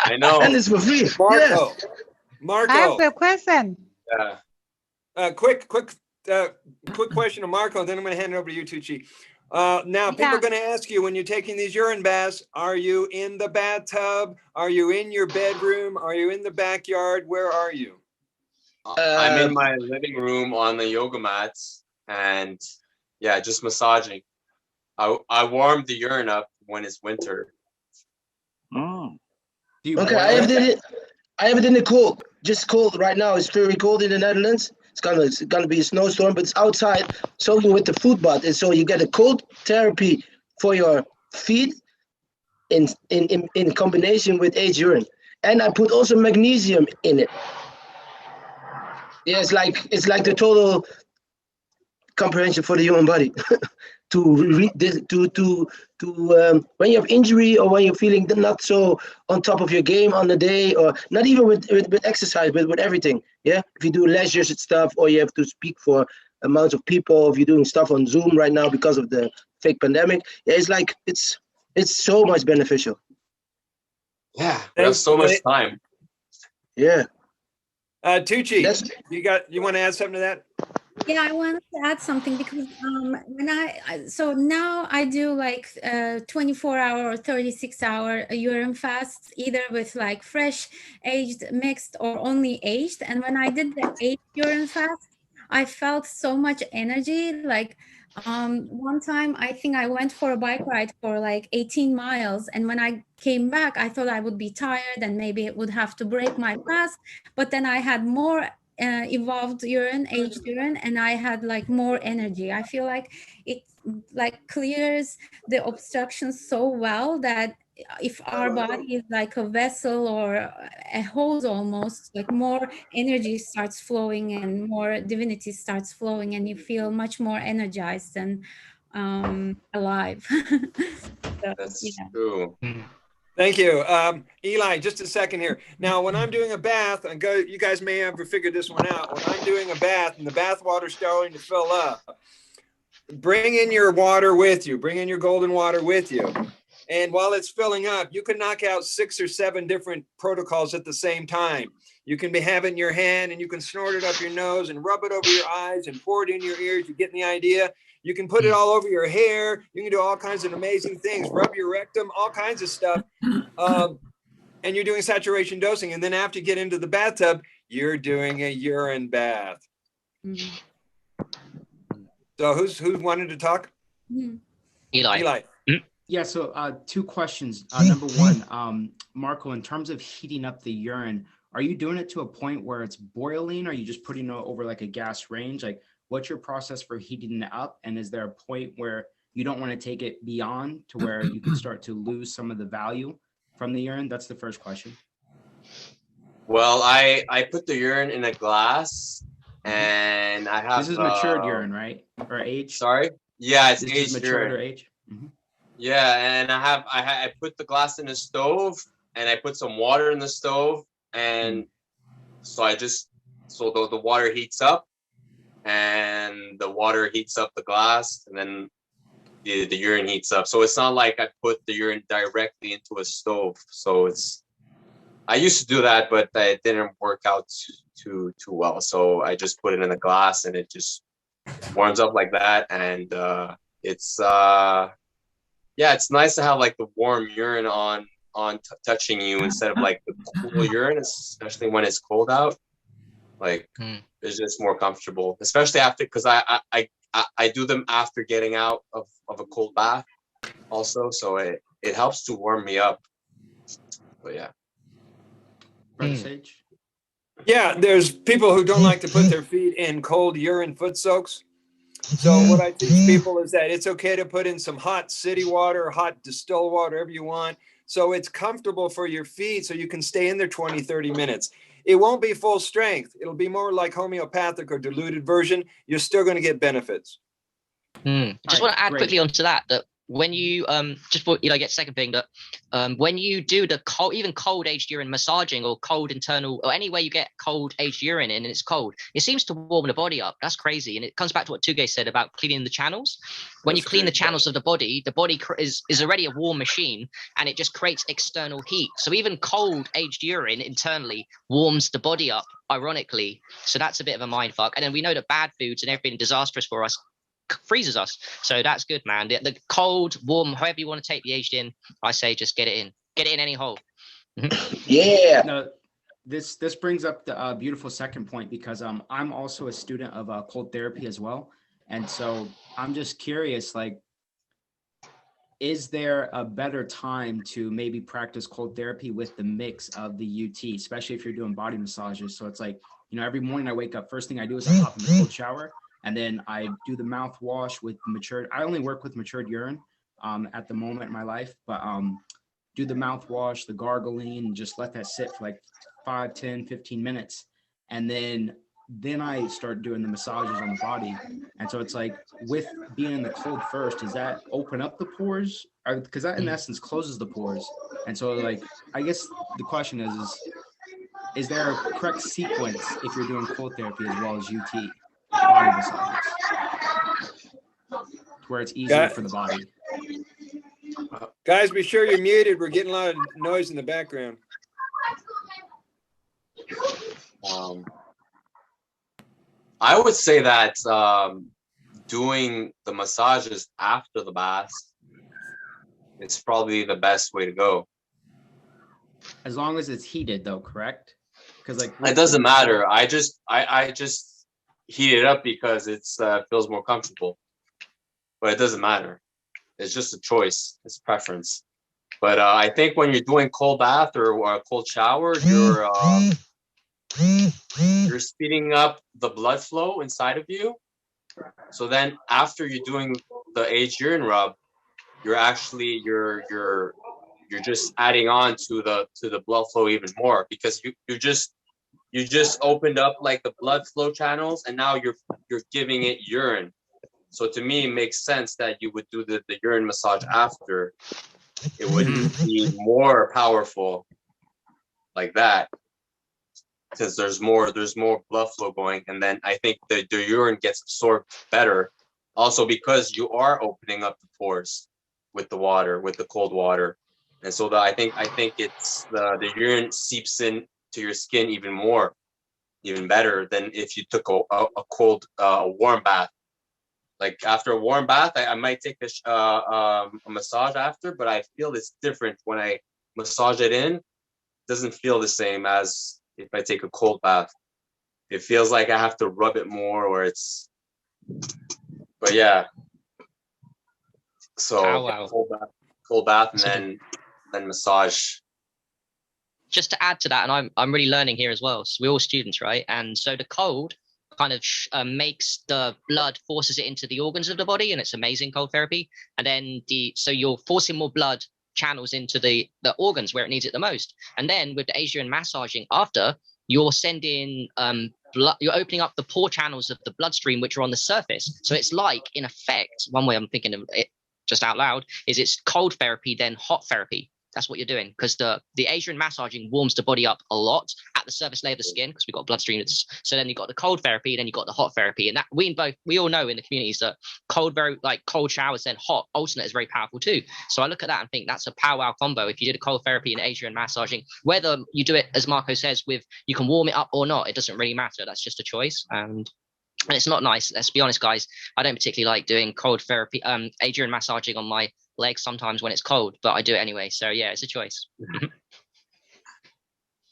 G: I know,
I: and it's for free.
B: Marco,
J: I have a question.
G: Yeah.
B: Quick question to Marco, and then I'm going to hand it over to you, Tugce. Now, people
J: Yeah.
B: are going to ask you when you're taking these urine baths, are you in the bathtub? Are you in your bedroom? Are you in the backyard? Where are you?
G: I'm in my living room on the yoga mats and yeah, just massaging. I warm the urine up when it's winter.
E: Mm.
A: Do you
I: Okay,
A: boil
I: I have
A: it?
I: it in the cold. Just cold right now. It's very cold in the Netherlands. It's gonna be a snowstorm, but it's outside soaking with the foot bath. And so you get a cold therapy for your feet in combination with aged urine. And I put also magnesium in it. Yeah, it's like the total comprehension for the human body. When you have injury or when you're feeling not so on top of your game on the day, or not even with exercise, but with everything. Yeah, if you do leisure stuff or you have to speak for amounts of people, if you're doing stuff on Zoom right now because of the fake pandemic, yeah, it's so much beneficial.
G: Yeah, we have so much time.
I: Yeah.
B: Tugce, you want to add something to that?
D: Yeah, I wanted to add something because so now I do like 24-hour or 36-hour urine fasts, either with like fresh, aged, mixed, or only aged. And when I did the aged urine fast, I felt so much energy. Like one time, I think I went for a bike ride for like 18 miles, and when I came back, I thought I would be tired and maybe it would have to break my fast. But then I had more evolved urine, aged urine, and I had like more energy. I feel like it like clears the obstructions so well that if our body is like a vessel or a hose, almost like more energy starts flowing and more divinity starts flowing, and you feel much more energized and alive. So,
G: That's
D: yeah.
G: true.
B: Thank you. Eli, just a second here. Now, when I'm doing a bath, you guys may have figured this one out. When I'm doing a bath and the bath water's starting to fill up, bring in your water with you. Bring in your golden water with you. And while it's filling up, you can knock out 6 or 7 different protocols at the same time. You can have it in your hand and you can snort it up your nose and rub it over your eyes and pour it in your ears. You get the idea? You can put it all over your hair. You can do all kinds of amazing things. Rub your rectum, all kinds of stuff. And you're doing saturation dosing. And then after you get into the bathtub, you're doing a urine bath. So who's wanted to talk?
C: Eli.
A: Yeah, so 2 questions. Number one, Marco, in terms of heating up the urine, are you doing it to a point where it's boiling? Or are you just putting it over like a gas range? Like, what's your process for heating it up? And is there a point where you don't want to take it beyond to where you can start to lose some of the value from the urine? That's the first question.
G: Well, I put the urine in a glass and I have
A: this is matured urine, right? Or aged?
G: Sorry? Yeah, it's
A: this
G: aged
A: is matured
G: urine.
A: or aged?
G: Yeah, and I put the glass in the stove and I put some water in the stove, and so the water heats up and the water heats up the glass, and then the urine heats up. So it's not like I put the urine directly into a stove. So I used to do that, but it didn't work out too well. So I just put it in a glass and it just warms up like that. And it's nice to have like the warm urine on touching you instead of like the cool urine, especially when it's cold out. Like it's just more comfortable, especially after, because I do them after getting out of a cold bath also, so it helps to warm me up. But yeah.
B: Yeah, there's people who don't like to put their feet in cold urine foot soaks. So what I teach people is that it's okay to put in some hot city water, hot distilled water, whatever you want, so it's comfortable for your feet, so you can stay in there 20, 30 minutes. It won't be full strength. It'll be more like homeopathic or diluted version. You're still going to get benefits.
C: Just want to add quickly onto that when you just for get second thing that when you do the cold aged urine massaging or cold internal or any way you get cold aged urine in and it's cold, it seems to warm the body up. That's crazy. And it comes back to what Tugce said about cleaning the channels. When you clean the channels of the body is already a warm machine, and it just creates external heat. So even cold aged urine internally warms the body up, ironically. So that's a bit of a mind fuck. And then we know that bad foods and everything disastrous for us freezes us. So that's good, man. The cold, warm, however you want to take the aged in, I say just get it in any hole.
I: Yeah.
A: No, this brings up the beautiful second point, because I'm also a student of cold therapy as well, and so I'm just curious, like, is there a better time to maybe practice cold therapy with the mix of the UT, especially if you're doing body massages? So it's like, you know, every morning I wake up, first thing I do is I hop in the cold shower, and then I do the mouthwash with matured. I only work with matured urine at the moment in my life, but do the mouthwash, the gargling, and just let that sit for like 5, 10, 15 minutes. And then I start doing the massages on the body. And so it's like, with being in the cold first, does that open up the pores? Because that in essence closes the pores. And so, like, I guess the question is there a correct sequence if you're doing cold therapy as well as UT body massages, to where it's easier for the body?
B: Guys, be sure you're muted. We're getting a lot of noise in the background.
G: I would say that doing the massages after the bath is probably the best way to go.
A: As long as it's heated, though, correct? Because like
G: it doesn't matter. I just heat it up because it's feels more comfortable. But it doesn't matter. It's just a choice. It's preference. But I think when you're doing cold bath or a cold shower, you're speeding up the blood flow inside of you. So then after you're doing the aged urine rub, you're actually you're just adding on to the blood flow even more, because you just opened up like the blood flow channels, and now you're giving it urine. So to me, it makes sense that you would do the urine massage after. It would be more powerful like that, because there's more blood flow going, and then I think the urine gets absorbed better. Also because you are opening up the pores with the water, with the cold water, and so I think it's the urine seeps in to your skin even better than if you took a cold warm bath. Like after a warm bath, I might take a massage after, but I feel it's different when I massage it in. It doesn't feel the same as if I take a cold bath. It feels like I have to rub it more, or it's. But yeah. So
C: wow.
G: Cold bath, and then massage.
C: Just to add to that, and I'm really learning here as well. So we're all students, right? And so the cold kind of makes the blood, forces it into the organs of the body, and it's amazing, cold therapy. And then so you're forcing more blood channels into the organs where it needs it the most. And then with the Asian massaging after, you're sending blood, you're opening up the pore channels of the bloodstream which are on the surface. So it's like, in effect, one way I'm thinking of it just out loud is it's cold therapy then hot therapy. That's what you're doing, because the Asian massaging warms the body up a lot at the surface layer of the skin, because we've got bloodstream. So then you've got the cold therapy, then you've got the hot therapy, and that we all know in the communities that cold showers then hot alternate is very powerful too. So I look at that and think that's a powwow combo. If you did a cold therapy and Asian massaging, whether you do it as Marco says with you can warm it up or not, it doesn't really matter. That's just a choice. And it's not nice. Let's be honest, guys. I don't particularly like doing cold therapy, Asian massaging on my legs sometimes when it's cold, but I do it anyway. So yeah, it's a choice.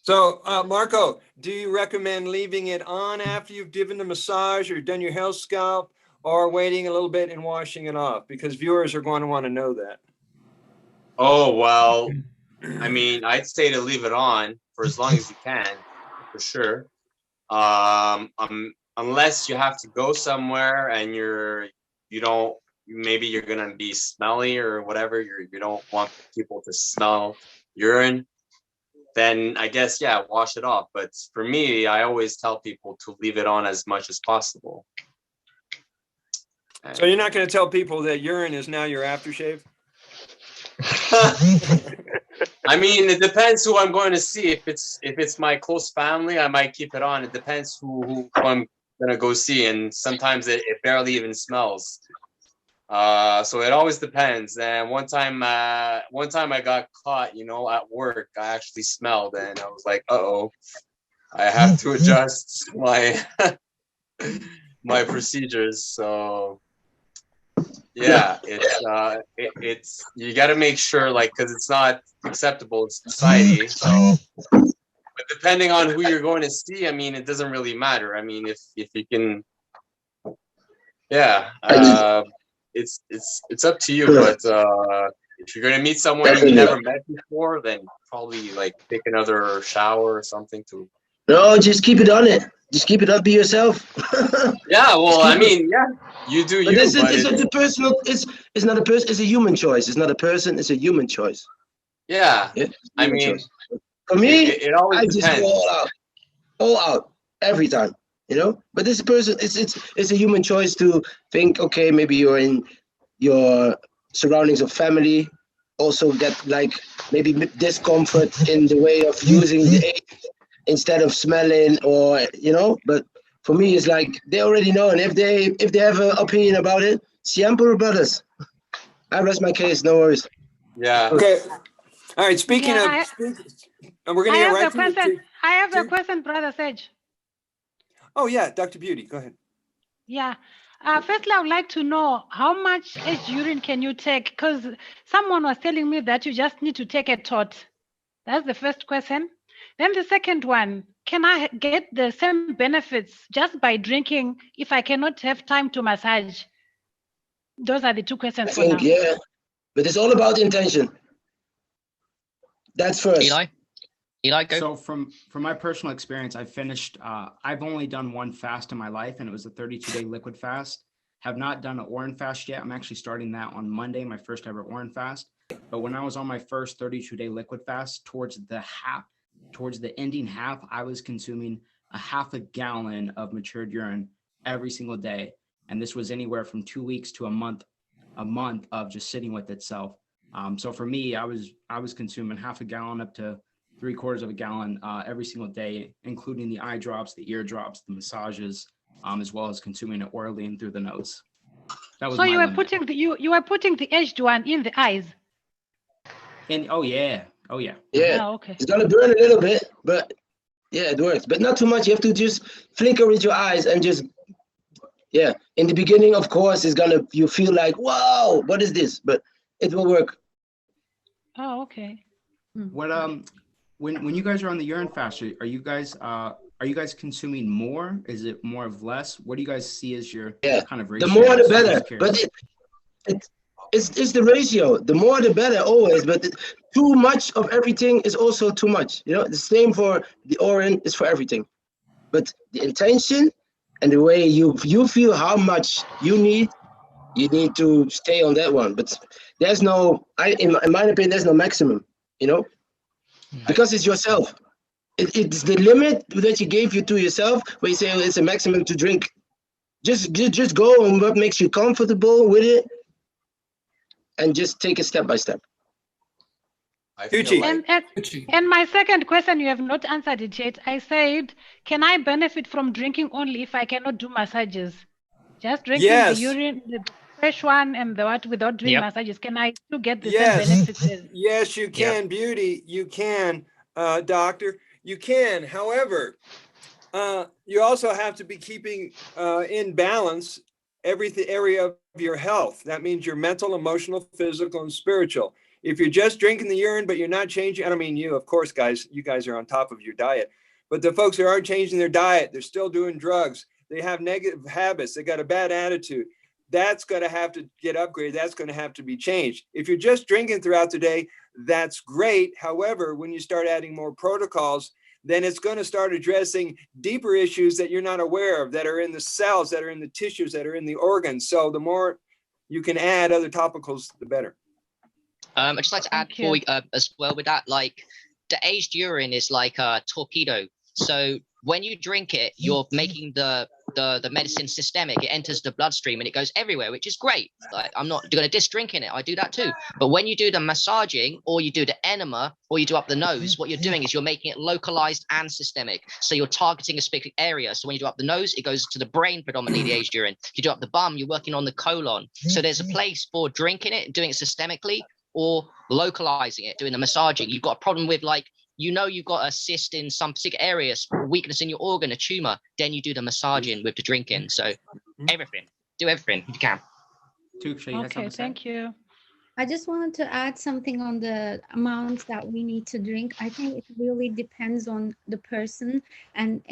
B: So Marco, do you recommend leaving it on after you've given the massage or done your health scalp, or waiting a little bit and washing it off? Because viewers are going to want to know that.
G: Oh, well, I mean, I'd say to leave it on for as long as you can, for sure. Unless you have to go somewhere and maybe you're gonna be smelly or whatever, you don't want people to smell urine, then I guess, yeah, wash it off. But for me, I always tell people to leave it on as much as possible.
B: So you're not going to tell people that urine is now your aftershave?
G: I mean, it depends who I'm going to see. If it's my close family, I might keep it on. It depends who I'm gonna go see, and sometimes it barely even smells. So it always depends. And one time I got caught, at work. I actually smelled, and I was like, "Uh-oh, I have to adjust my procedures." So Yeah, it's you got to make sure, like, because it's not acceptable in society. So, but depending on who you're going to see, I mean, it doesn't really matter. I mean, if you can, yeah, it's up to you. But if you're gonna meet someone you've never met before, then probably like take another shower or something to.
I: No, just keep it on it. Just keep it up. Be yourself.
G: Yeah, well, I mean, yeah, you do
I: But
G: you.
I: it's
G: But
I: a personal. It's not a person. It's a human choice. It's not a person. It's a human choice.
G: yeah, I
I: Human
G: mean,
I: choice. For me,
G: it always
I: I just
G: depends.
I: go all out, every time. You know. But this person, it's a human choice to think. Okay, maybe you're in your surroundings of family. Also get like maybe discomfort in the way of using the aid instead of smelling, or you know. But for me, it's like they already know, and if they have an opinion about it, Shivambu brothers. I rest my case. No worries.
G: Yeah.
B: Okay. All right. Speaking
J: Yeah,
B: of, and we're going to get right to the.
J: I have a question, Brother Sage.
B: Oh yeah, Dr. Beauty, go ahead.
J: Yeah. Firstly, I would like to know how much aged urine can you take? Because someone was telling me that you just need to take a tot. That's the first question. Then the second one, can I get the same benefits just by drinking if I cannot have time to massage? Those are the two questions
I: I
J: for now.
I: think, yeah, but it's all about intention. That's first.
C: Eli, go.
A: So from my personal experience, I've only done one fast in my life, and it was a 32-day liquid fast. Have not done an Orin fast yet. I'm actually starting that on Monday, my first ever Orin fast. But when I was on my first 32-day liquid fast, towards the ending half, I was consuming a half a gallon of matured urine every single day. And this was anywhere from 2 weeks to a month of just sitting with itself. So for me, I was consuming half a gallon up to 3/4 of a gallon every single day, including the eye drops, the ear drops, the massages, as well as consuming it orally and through the nose. That was
J: so
A: my
J: you were
A: limit.
J: putting you were putting the aged one in the eyes.
A: And oh yeah.
I: Yeah.
J: Oh, okay.
I: It's gonna burn a little bit, but yeah, it works. But not too much. You have to just flicker with your eyes and just, yeah. In the beginning, of course, you feel like, wow, what is this? But it will work.
J: Oh, okay.
A: What when you guys are on the urine fast, are you guys consuming more? Is it more of less? What do you guys see as your kind of ratio?
I: The more the better. But it's the ratio. The more the better always. But too much of everything is also too much. You know, the same for the Orin is for everything. But the intention and the way you feel how much you need to stay on that one. But there's no, in my opinion, there's no maximum. You know, because it's yourself. It's the limit that you gave you to yourself, where you say it's a maximum to drink. Just go on what makes you comfortable with it, and just take it step by step.
J: And my second question, you have not answered it yet. I said, can I benefit from drinking only if I cannot do massages? Just drinking the urine, the fresh one, and the what without doing massages. Can I still get the same benefits?
B: Yes, you can, Beauty. You can, Doctor. You can. However, you also have to be keeping in balance every area of your health. That means your mental, emotional, physical, and spiritual. If you're just drinking the urine, but you're not changing, I don't mean you, of course, guys, you guys are on top of your diet. But the folks who aren't changing their diet, they're still doing drugs. They have negative habits. They got a bad attitude. That's going to have to get upgraded. That's going to have to be changed. If you're just drinking throughout the day, that's great. However, when you start adding more protocols, then it's going to start addressing deeper issues that you're not aware of, that are in the cells, that are in the tissues, that are in the organs. So the more you can add other topicals, the better.
C: I'd just like to add as well with that, like the aged urine is like a torpedo. So when you drink it, you're making the medicine systemic. It enters the bloodstream and it goes everywhere, which is great. Like, I'm not going to diss drinking it. I do that too. But when you do the massaging, or you do the enema, or you do up the nose, what you're doing is you're making it localized and systemic. So you're targeting a specific area. So when you do up the nose, it goes to the brain, predominantly the aged urine. If you do up the bum, you're working on the colon. So there's a place for drinking it, doing it systemically, or localizing it, doing the massaging. You've got a problem with, like, you've got a cyst in some particular area, weakness in your organ, a tumor, then you do the massaging with the drinking. So do everything if you can.
A: Tugce, you had something
J: Okay,
A: to say?
J: thank you.
D: I just wanted to add something on the amount that we need to drink. I think it really depends on the person and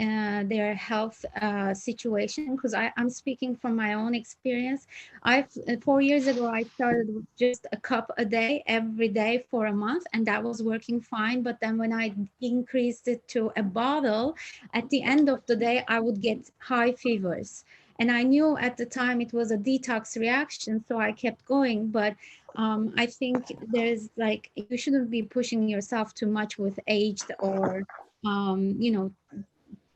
D: their health situation. Because I'm speaking from my own experience. 4 years ago, I started with just a cup a day, every day for a month, and that was working fine. But then when I increased it to a bottle, at the end of the day, I would get high fevers. And I knew at the time it was a detox reaction, so I kept going. But I think there's like, you shouldn't be pushing yourself too much with aged or, you know,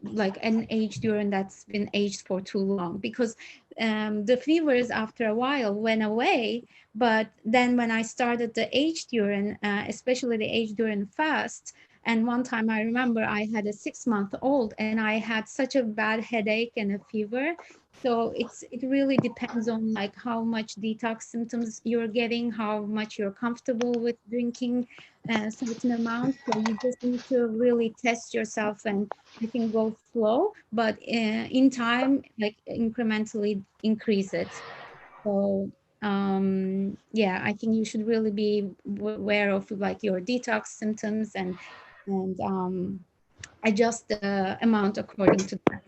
D: like an aged urine that's been aged for too long, because the fevers after a while went away. But then when I started the aged urine, especially the aged urine fast, and one time I remember I had a 6-month-old and I had such a bad headache and a fever. So it really depends on like how much detox symptoms you're getting, how much you're comfortable with drinking a certain amount. So you just need to really test yourself, and I think go slow, but in time, like incrementally increase it. So yeah, I think you should really be aware of like your detox symptoms and adjust the amount according to that.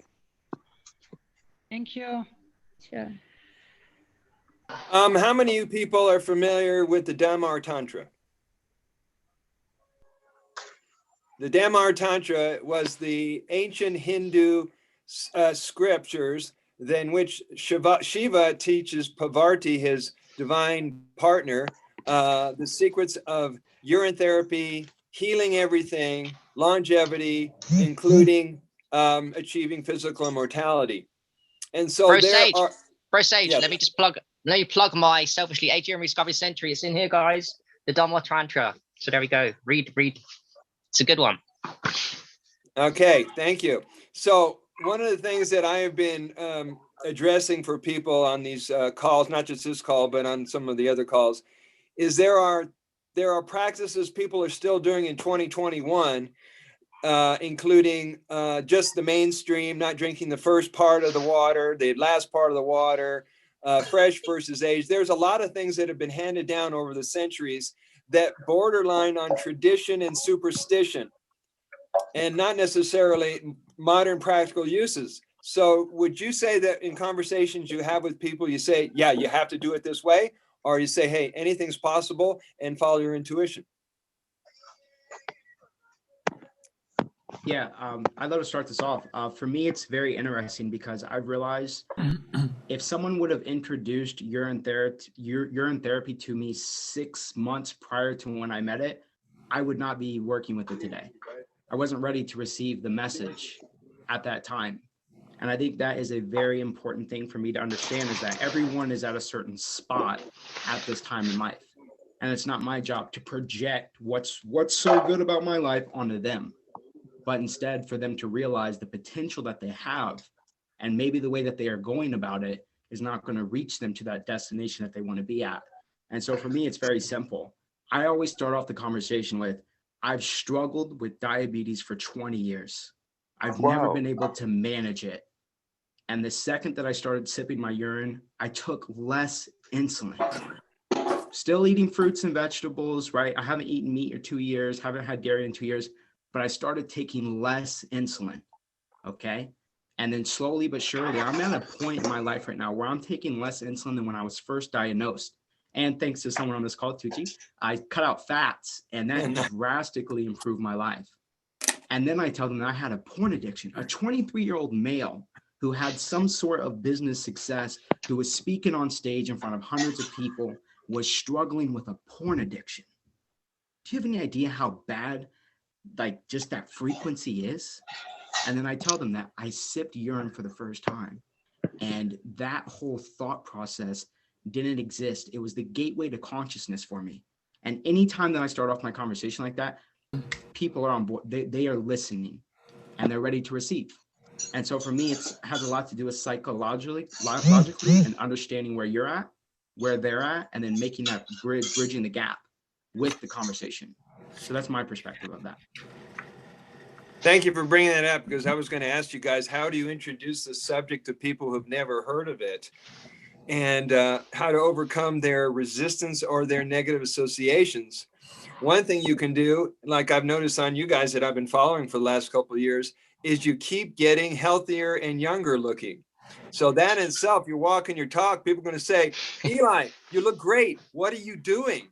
J: Thank you.
D: Sure.
B: How many of you people are familiar with the Dhamma Tantra? The Dhamma Tantra was the ancient Hindu scriptures in which Shiva teaches Parvati, his divine partner, the secrets of urine therapy, healing everything, longevity, including achieving physical immortality. And so
C: Bro
B: there
C: Sage,
B: are...
C: Bro Sage,
B: Yes.
C: let me plug my selfishly Urine Discovery Century. It's in here, guys. The Dhamma Tantra. So there we go. Read. It's a good one.
B: Okay, thank you. So one of the things that I have been addressing for people on these calls, not just this call, but on some of the other calls, is there are practices people are still doing in 2021, including just the mainstream, not drinking the first part of the water, the last part of the water, fresh versus aged. There's a lot of things that have been handed down over the centuries that borderline on tradition and superstition, and not necessarily modern practical uses. So would you say that in conversations you have with people, you say, yeah, you have to do it this way, or you say, hey, anything's possible and follow your intuition?
A: Yeah, I'd love to start this off. For me, it's very interesting because I've realized if someone would have introduced urine therapy to me 6 months prior to when I met it, I would not be working with it today. I wasn't ready to receive the message at that time. And I think that is a very important thing for me to understand, is that everyone is at a certain spot at this time in life. And it's not my job to project what's so good about my life onto them, but instead for them to realize the potential that they have, and maybe the way that they are going about it is not going to reach them to that destination that they want to be at. And so for me, it's very simple. I always start off the conversation with, I've struggled with diabetes for 20 years. I've never been able to manage it. And the second that I started sipping my urine, I took less insulin. Still eating fruits and vegetables, right? I haven't eaten meat in 2 years, haven't had dairy in 2 years, but I started taking less insulin, okay? And then slowly but surely, I'm at a point in my life right now where I'm taking less insulin than when I was first diagnosed. And thanks to someone on this call, Tugce, I cut out fats, and that drastically improved my life. And then I tell them that I had a porn addiction, a 23-year-old male who had some sort of business success, who was speaking on stage in front of hundreds of people, was struggling with a porn addiction. Do you have any idea how bad, like, just that frequency is? And then I tell them that I sipped urine for the first time, and that whole thought process didn't exist. It was the gateway to consciousness for me. And anytime that I start off my conversation like that, people are on board. They are listening, and they're ready to receive. And so for me, it has a lot to do with logically, and understanding where you're at, where they're at, and then making that bridging the gap with the conversation. So that's my perspective of that.
B: Thank you for bringing that up, because I was going to ask you guys, how do you introduce the subject to people who've never heard of it? and how to overcome their resistance or their negative associations. One thing you can do, like I've noticed on you guys that I've been following for the last couple of years, is you keep getting healthier and younger looking. So that in itself, you walk and you talk, people are going to say, Eli, you look great. What are you doing?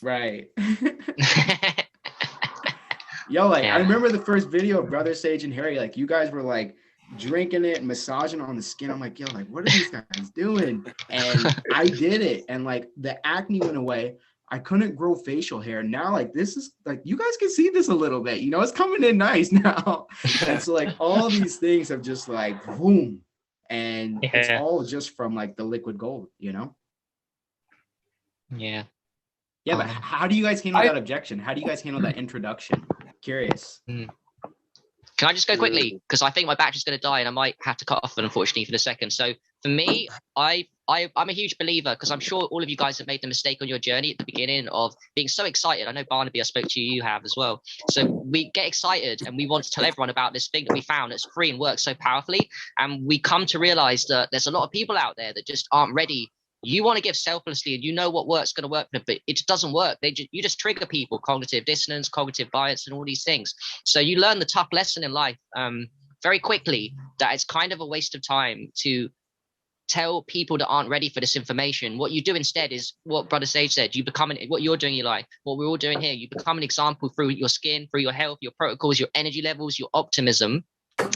A: Right. Yo, like, I remember the first video of Brother Sage and Harry, like, you guys were like drinking it, massaging on the skin. I'm like, yo, like, what are these guys doing? And I did it. And like the acne went away. I couldn't grow facial hair. Now, like, this is like, you guys can see this a little bit, you know, it's coming in nice now. And so like all these things have just like, boom. And it's all just from like the liquid gold, you know?
C: Yeah.
A: Yeah, but how do you guys handle that objection? How do you guys handle that introduction? Curious.
C: Can I just go quickly? Because I think my battery's going to die and I might have to cut off, unfortunately, for a second. So for me, I'm a huge believer, because I'm sure all of you guys have made the mistake on your journey at the beginning of being so excited. I know Barnaby, I spoke to you, you have as well. So we get excited and we want to tell everyone about this thing that we found that's free and works so powerfully. And we come to realize that there's a lot of people out there that just aren't ready. You want to give selflessly and you know what work's going to work for them, but it doesn't work. You just trigger people, cognitive dissonance, cognitive bias, and all these things. So you learn the tough lesson in life very quickly, that it's kind of a waste of time to tell people that aren't ready for this information. What you do instead is what Brother Sage said. You become what you're doing in your life, what we're all doing here. You become an example through your skin, through your health, your protocols, your energy levels, your optimism.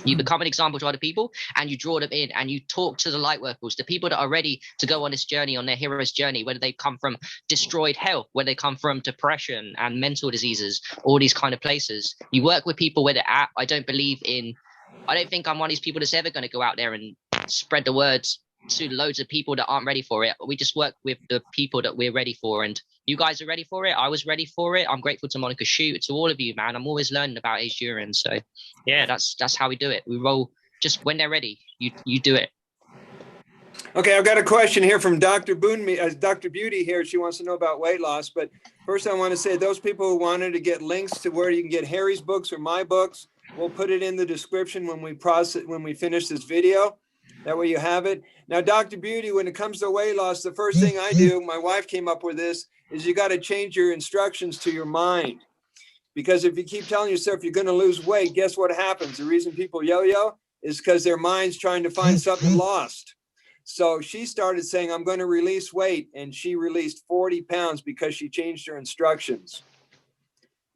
C: You become an example to other people and you draw them in and you talk to the light workers, the people that are ready to go on this journey, on their hero's journey, whether they come from destroyed health, whether they come from depression and mental diseases, all these kind of places. You work with people where they're at. I don't think I'm one of these people that's ever going to go out there and spread the words to loads of people that aren't ready for it. We just work with the people that we're ready for, and you guys are ready for it. I was ready for it. I'm grateful to Monica Shoot, to all of you, man. I'm always learning about aged urine. So yeah, that's how we do it. We roll just when they're ready. You do it.
B: Okay, I've got a question here from Dr. Beauty here. She wants to know about weight loss. But first I want to say, those people who wanted to get links to where you can get Harry's books or my books, we'll put it in the description when we finish this video. That way you have it. Now, Dr. Beauty, when it comes to weight loss, the first thing I do, my wife came up with this, is you got to change your instructions to your mind. Because if you keep telling yourself you're going to lose weight, guess what happens? The reason people yo-yo is because their mind's trying to find something lost. So she started saying, I'm going to release weight. And she released 40 pounds because she changed her instructions.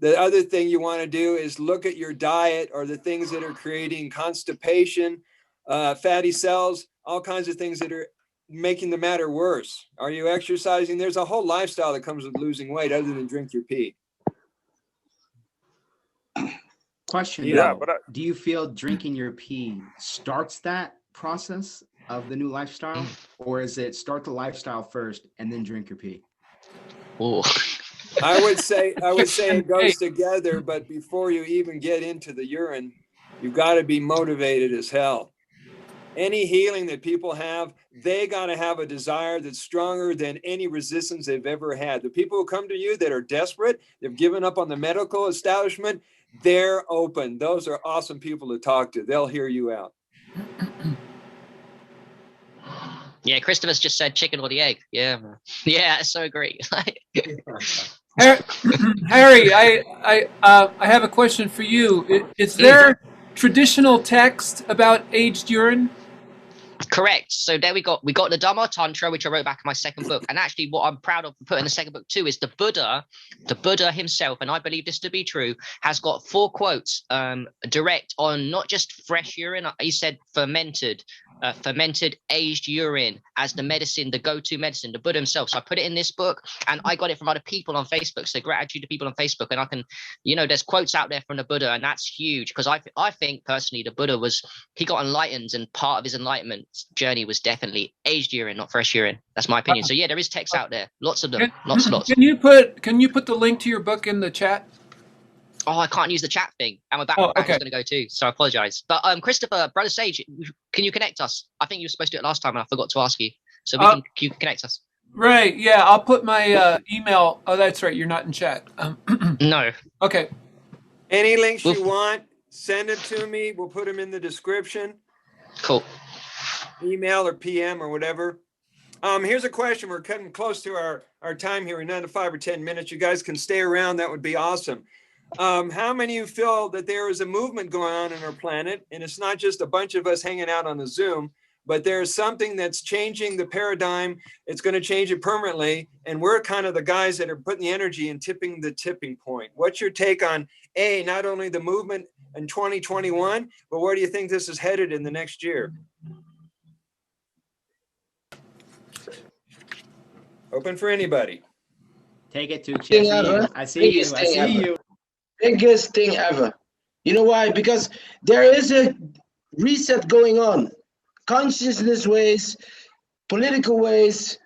B: The other thing you want to do is look at your diet or the things that are creating constipation, fatty cells, all kinds of things that are making the matter worse. Are you exercising? There's a whole lifestyle that comes with losing weight other than drink your pee.
A: Question.
E: Yeah,
A: do you feel drinking your pee starts that process of the new lifestyle, or is it start the lifestyle first and then drink your pee?
C: Oh.
B: I would say it goes together, but before you even get into the urine, you've got to be motivated as hell. Any healing that people have, they got to have a desire that's stronger than any resistance they've ever had. The people who come to you that are desperate, they've given up on the medical establishment, they're open. Those are awesome people to talk to. They'll hear you out.
C: Yeah, Christopher's just said chicken or the egg. Yeah, yeah, it's so great.
H: Harry, I have a question for you. Is there traditional text about aged urine?
C: Correct. So there we got the Dhamma Tantra, which I wrote back in my second book. And actually what I'm proud of putting in the second book too is the Buddha himself, and I believe this to be true, has got 4 quotes direct on not just fresh urine. He said fermented aged urine as the medicine, the go-to medicine, the Buddha himself. So I put it in this book and I got it from other people on Facebook. So gratitude to people on Facebook. And I can, there's quotes out there from the Buddha, and that's huge because I think personally the Buddha he got enlightened, and part of his enlightenment journey was definitely aged urine, not fresh urine. That's my opinion. So yeah, there is text out there, lots of them, lots.
H: Can you put the link to your book in the chat?
C: Oh, I can't use the chat thing. And my background is going to go too, so I apologize. But Christopher, Brother Sage, can you connect us? I think you were supposed to do it last time and I forgot to ask you. So you can connect us.
H: Right, yeah, I'll put my email. Oh, that's right, you're not in chat.
C: No.
H: Okay.
B: Any links you want, send it to me. We'll put them in the description.
C: Cool.
B: email or PM or whatever. Here's a question. We're cutting close to our time here. We're down to 5 or 10 minutes. You guys can stay around. That would be awesome. How many of you feel that there is a movement going on in our planet, and it's not just a bunch of us hanging out on a Zoom, but there's something that's changing the paradigm. It's going to change it permanently, and we're kind of the guys that are putting the energy and tipping the tipping point. What's your take on not only the movement in 2021, but where do you think this is headed in the next year? Open for anybody.
A: Take it, Tugce. I see you. I see you.
I: Biggest thing ever. You know why? Because there is a reset going on. Consciousness ways, political ways,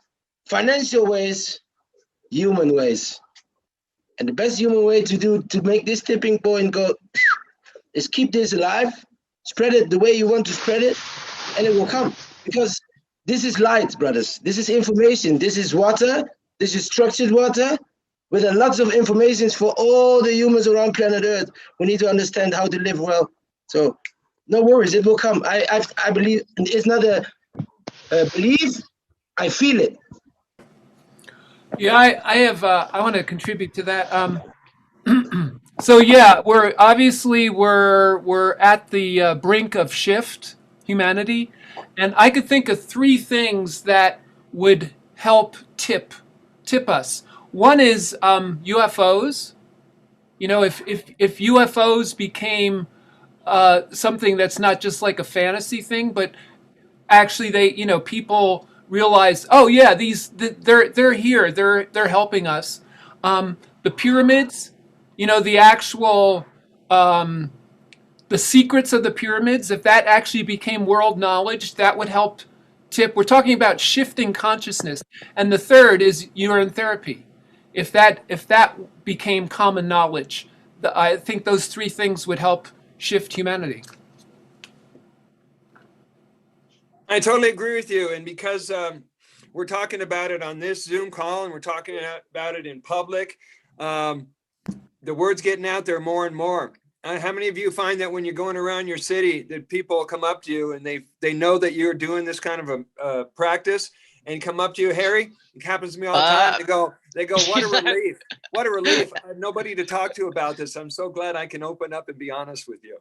I: financial ways, human ways. And the best human way to make this tipping point go is keep this alive, spread it the way you want to spread it, and it will come. Because this is light, brothers. This is information. This is water. This is structured water with a lots of information for all the humans around planet Earth. We need to understand how to live well. So no worries, it will come. I believe it's not a belief. I feel it.
H: Yeah, I want to contribute to that. So yeah, we're at the brink of shift, humanity, and I could think of 3 things that would help tip us. One is UFOs. You know, if UFOs became something that's not just like a fantasy thing, but actually people realize, oh yeah, they're here, they're helping us. The pyramids, the actual the secrets of the pyramids, if that actually became world knowledge, that would help tip. We're talking about shifting consciousness. And the third is urine therapy. If that became common knowledge, I think those 3 things would help shift humanity.
B: I totally agree with you. And because we're talking about it on this Zoom call and we're talking about it in public, the word's getting out there more and more. How many of you find that when you're going around your city that people come up to you and they know that you're doing this kind of a practice and come up to you, Harry? It happens to me all the time. They go, what a relief. What a relief. I have nobody to talk to about this. I'm so glad I can open up and be honest with you.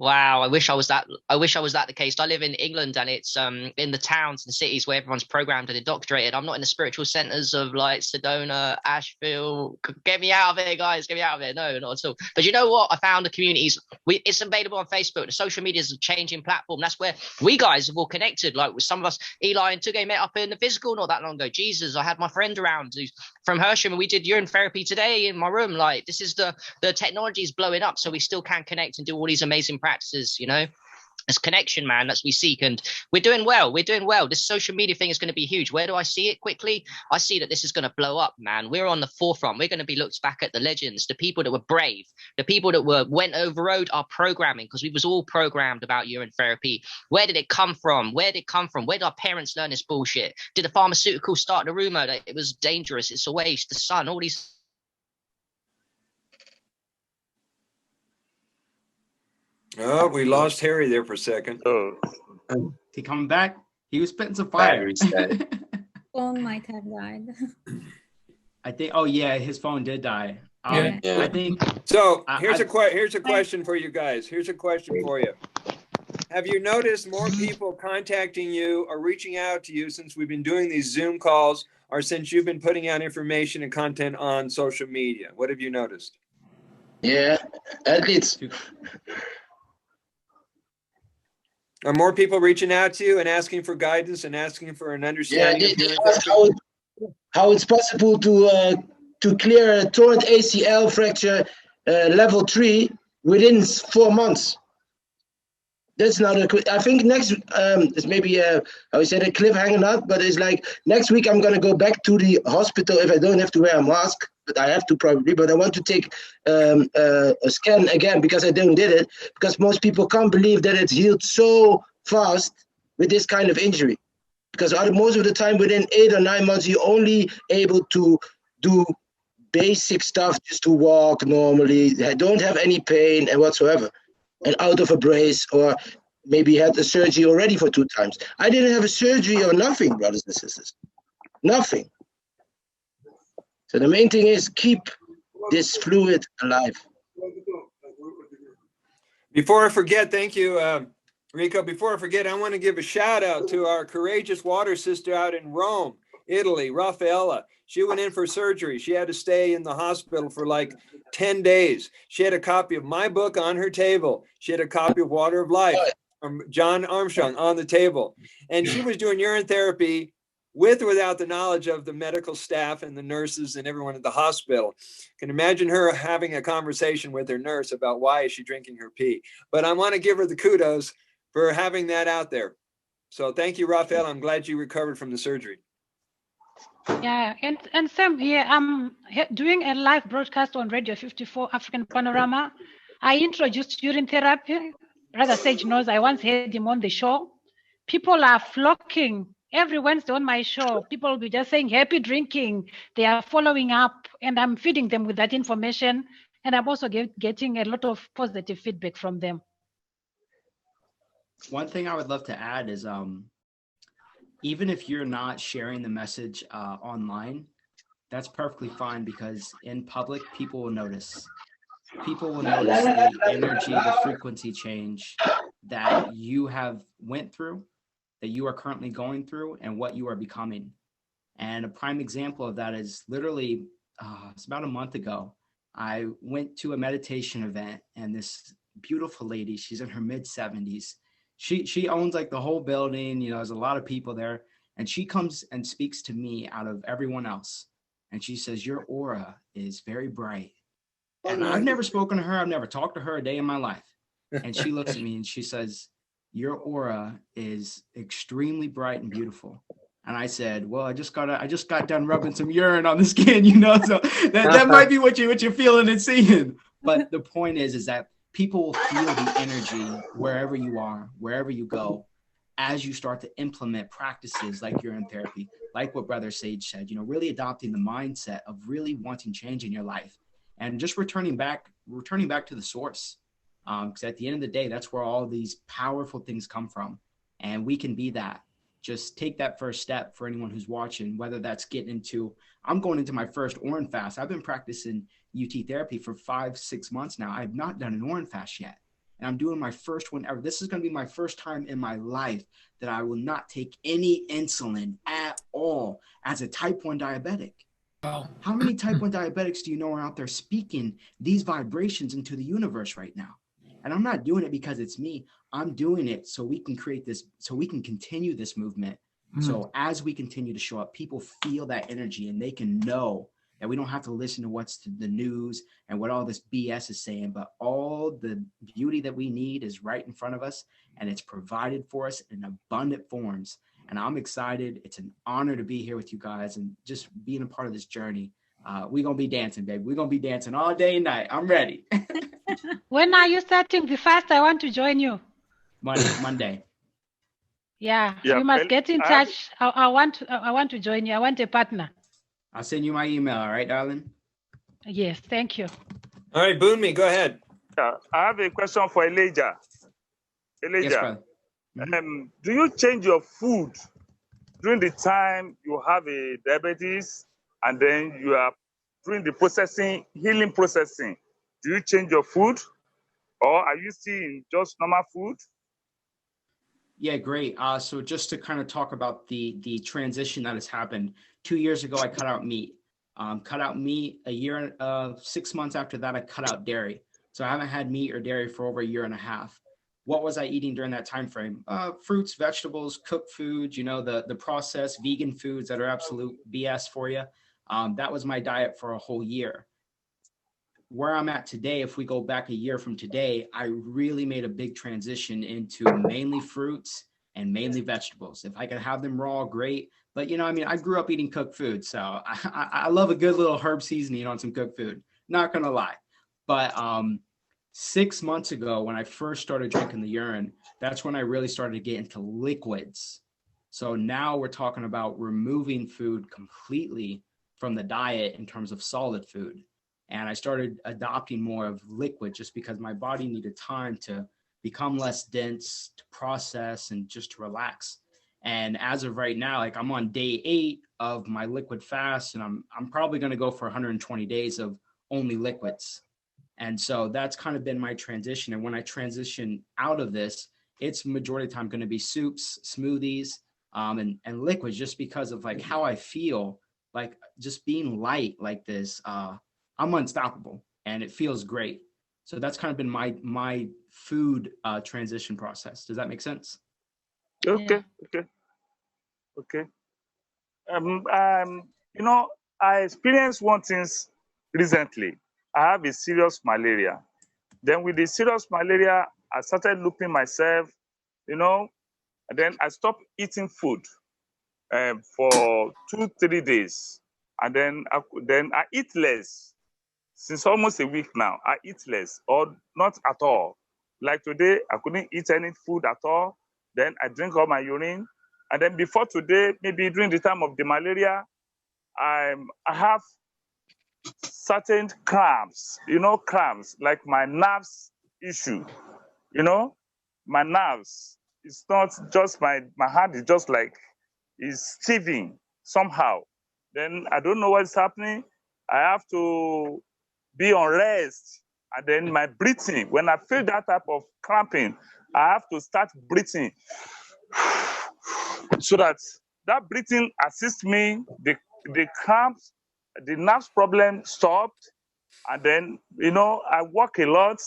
C: Wow, I wish I was that the case. I live in England, and it's in the towns and cities where everyone's programmed and indoctrinated. I'm not in the spiritual centers of like Sedona, Asheville. Get me out of here, guys. Get me out of here. No, not at all. But you know what? I found the communities. It's available on Facebook. The social media is a changing platform. That's where we guys have all connected. Like with some of us, Eli and Tugce met up in the physical not that long ago. Jesus, I had my friend around who's from Hersham, and we did urine therapy today in my room. Like this is the technology is blowing up, so we still can connect and do all these amazing practices, It's connection, man. That's what we seek, and we're doing well. This social media thing is going to be huge. Where do I see it quickly? I see that this is going to blow up, man. We're on the forefront. We're going to be looked back at the legends, the people that were brave, the people that went overrode our programming, because we was all programmed about urine therapy. Where did it come from? Where did our parents learn this bullshit? Did the pharmaceuticals start the rumor that it was dangerous? It's a waste. The sun, all these.
B: Oh, we lost Harry there for a second.
A: Is he coming back? He was spitting some fire.
D: Phone might have died.
A: I think. Oh yeah, his phone did die.
B: Yeah.
A: I think.
B: So here's a question for you guys. Here's a question for you. Have you noticed more people contacting you or reaching out to you since we've been doing these Zoom calls, or since you've been putting out information and content on social media? What have you noticed?
I: Yeah, athletes.
B: Are more people reaching out to you and asking for guidance and asking for an understanding?
I: Yeah, how it's possible to clear a torn ACL fracture level 3 within 4 months. That's not I think next it's maybe I would say a cliffhanger, not, but it's like next week I'm gonna go back to the hospital if I don't have to wear a mask, but I have to probably. But I want to take a scan again because I did it, because most people can't believe that it's healed so fast with this kind of injury. Because most of the time within 8 or 9 months you're only able to do basic stuff, just to walk normally. I don't have any pain and whatsoever. And out of a brace, or maybe had the surgery already for 2 times. I didn't have a surgery or nothing, brothers and sisters. Nothing. So the main thing is keep this fluid alive.
B: Before I forget, thank you, Rico. Before I forget, I want to give a shout out to our courageous water sister out in Rome, Italy, Raffaella. She went in for surgery. She had to stay in the hospital for like 10 days. She had a copy of my book on her table. She had a copy of Water of Life from John Armstrong on the table. And she was doing urine therapy with or without the knowledge of the medical staff and the nurses and everyone at the hospital. Can imagine her having a conversation with her nurse about why is she drinking her pee. But I want to give her the kudos for having that out there. So thank you, Raphael. I'm glad you recovered from the surgery.
J: Yeah, and Sam here, I'm doing a live broadcast on Radio 54 African Panorama. I introduced urine therapy. Brother Sage knows I once had him on the show. People are flocking every Wednesday on my show. People will be just saying happy drinking. They are following up, and I'm feeding them with that information. And I'm also getting a lot of positive feedback from them.
A: One thing I would love to add is even if you're not sharing the message online, that's perfectly fine, because in public, people will notice. People will notice the energy, the frequency change that you have went through, that you are currently going through, and what you are becoming. And a prime example of that is literally, it's about a month ago, I went to a meditation event, and this beautiful lady, she's in her mid-70s. She owns like the whole building, you know, there's a lot of people there. And she comes and speaks to me out of everyone else. And she says, your aura is very bright. And I've never spoken to her. I've never talked to her a day in my life. And she looks at me and she says, your aura is extremely bright and beautiful. And I said, well, I just got done rubbing some urine on the skin, you know, so that might be what you're feeling and seeing. But the point is that people will feel the energy wherever you are, wherever you go, as you start to implement practices like urine therapy, like what Brother Sage said, you know, really adopting the mindset of really wanting change in your life and just returning back to the source. Because at the end of the day, that's where all these powerful things come from. And we can be that. Just take that first step for anyone who's watching, whether that's getting into, I'm going into my first Orin fast. I've been practicing UT therapy for 5-6 months now. I've not done an Orin fast yet. And I'm doing my first one ever. This is going to be my first time in my life that I will not take any insulin at all as a type 1 diabetic.
H: Wow.
A: How many type 1 diabetics do you know are out there speaking these vibrations into the universe right now? And I'm not doing it because it's me. I'm doing it so we can create this, so we can continue this movement. So as we continue to show up, people feel that energy and they can know that we don't have to listen to what's the news and what all this BS is saying, but all the beauty that we need is right in front of us, and it's provided for us in abundant forms. And I'm excited. It's an honor to be here with you guys and just being a part of this journey. We're going to be dancing, baby. We're going to be dancing all day and night. I'm ready.
J: When are you starting the fast? I want to join you.
A: Monday.
J: Yeah,
E: Yeah,
J: you must get in touch. I want to join you. I want a partner.
A: I'll send you my email. All right, darling?
J: Yes, thank you.
B: All right, Boonmi, go ahead.
E: I have a question for Elijah.
A: Yes, brother.
E: Do you change your food during the time you have a diabetes and then you are doing the healing processing? Do you change your food, or are you still in just normal food?
A: Yeah, great. So just to kind of talk about the transition that has happened. 2 years ago, I cut out meat. A year, 6 months after that, I cut out dairy. So I haven't had meat or dairy for over a year and a half. What was I eating during that time frame? Fruits, vegetables, cooked foods, you know, the processed vegan foods that are absolute BS for you. That was my diet for a whole year. Where I'm at today, if we go back a year from today, I really made a big transition into mainly fruits and mainly vegetables. If I could have them raw, great. But, you know, I mean, I grew up eating cooked food. So I love a good little herb seasoning on some cooked food. Not going to lie. But 6 months ago, when I first started drinking the urine, that's when I really started to get into liquids. So now we're talking about removing food completely from the diet in terms of solid food. And I started adopting more of liquid just because my body needed time to become less dense, to process, and just to relax. And as of right now, like I'm on day 8 of my liquid fast, and I'm probably going to go for 120 days of only liquids. And so that's kind of been my transition. And when I transition out of this, it's majority of the time going to be soups, smoothies, and liquids, just because of like how I feel, like just being light like this. I'm unstoppable and it feels great. So that's kind of been my food transition process. Does that make sense?
E: Okay, okay. You know, I experienced one thing recently. I have a serious malaria. Then with the serious malaria, I started looking myself, you know, and then I stopped eating food for 2-3 days, and then I eat less. Since almost a week now, I eat less or not at all. Like today, I couldn't eat any food at all. Then I drink all my urine. And then before today, maybe during the time of the malaria, I have certain cramps, cramps, like my nerves issue, my nerves. It's not just my heart is just like, is stiving somehow. Then I don't know what's happening. I have to be on rest. And then my breathing, when I feel that type of cramping, I have to start breathing so that breathing assists me. The cramps, the nerves problem stopped. And then, I work a lot.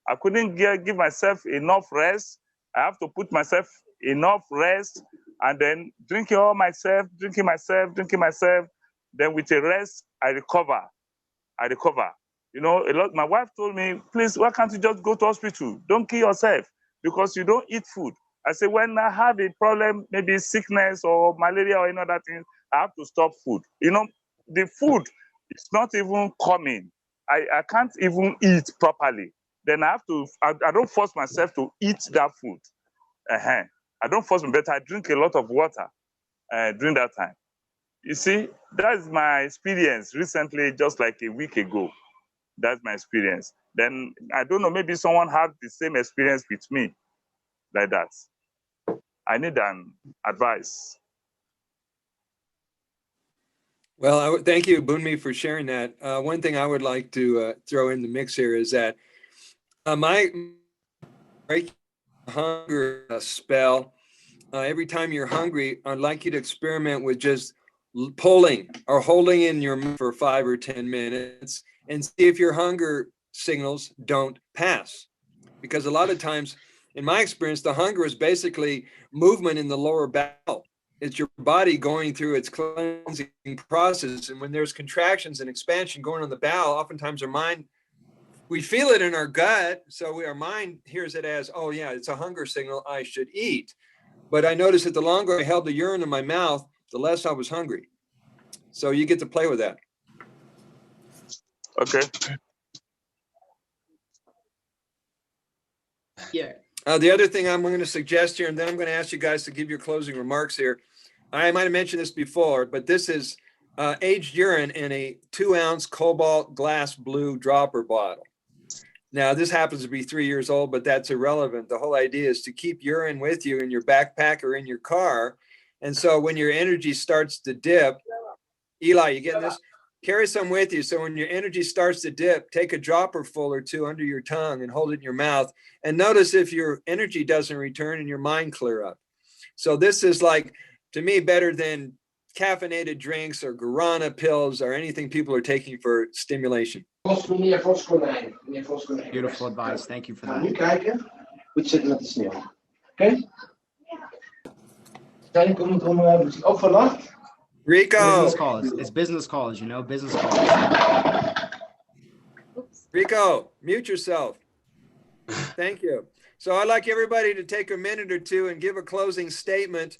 E: I couldn't give myself enough rest. I have to put myself enough rest, and then drinking myself. Then with a rest, I recover. My wife told me, please, why can't you just go to hospital? Don't kill yourself because you don't eat food. I say, when I have a problem, maybe sickness or malaria or any other thing, I have to stop food. The food is not even coming. I can't even eat properly. Then I don't force myself to eat that food. I don't force myself, but I drink a lot of water during that time. You see, that is my experience recently, just like a week ago. That's my experience. Then I don't know, maybe someone had the same experience with me like that. I need an advice.
B: Well, thank you, Bunmi, for sharing that. One thing I would like to throw in the mix here is that my hunger spell, every time you're hungry, I'd like you to experiment with just pulling or holding in your mouth for 5 or 10 minutes and see if your hunger signals don't pass. Because a lot of times, in my experience, the hunger is basically movement in the lower bowel. It's your body going through its cleansing process. And when there's contractions and expansion going on the bowel, oftentimes our mind, we feel it in our gut. So our mind hears it as, oh yeah, it's a hunger signal, I should eat. But I noticed that the longer I held the urine in my mouth, the less I was hungry. So you get to play with that.
E: Okay.
A: Yeah.
B: The other thing I'm going to suggest here, and then I'm going to ask you guys to give your closing remarks here. I might have mentioned this before, but this is aged urine in a 2-ounce cobalt glass blue dropper bottle. Now, this happens to be 3 years old, but that's irrelevant. The whole idea is to keep urine with you in your backpack or in your car. And so when your energy starts to dip, Eli, you getting this? Carry some with you. So when your energy starts to dip, take a dropper full or 2 under your tongue and hold it in your mouth. And notice if your energy doesn't return and your mind clear up. So this is like, to me, better than caffeinated drinks or guarana pills or anything people are taking for stimulation.
A: Beautiful advice. Thank you for that.
I: Nu kijken hoe het zit met de sneeuw. Oké? Zijn komt ook vannacht.
B: Rico.
A: Business calls. It's business calls, business calls.
B: Rico, mute yourself. Thank you. So I'd like everybody to take a minute or two and give a closing statement.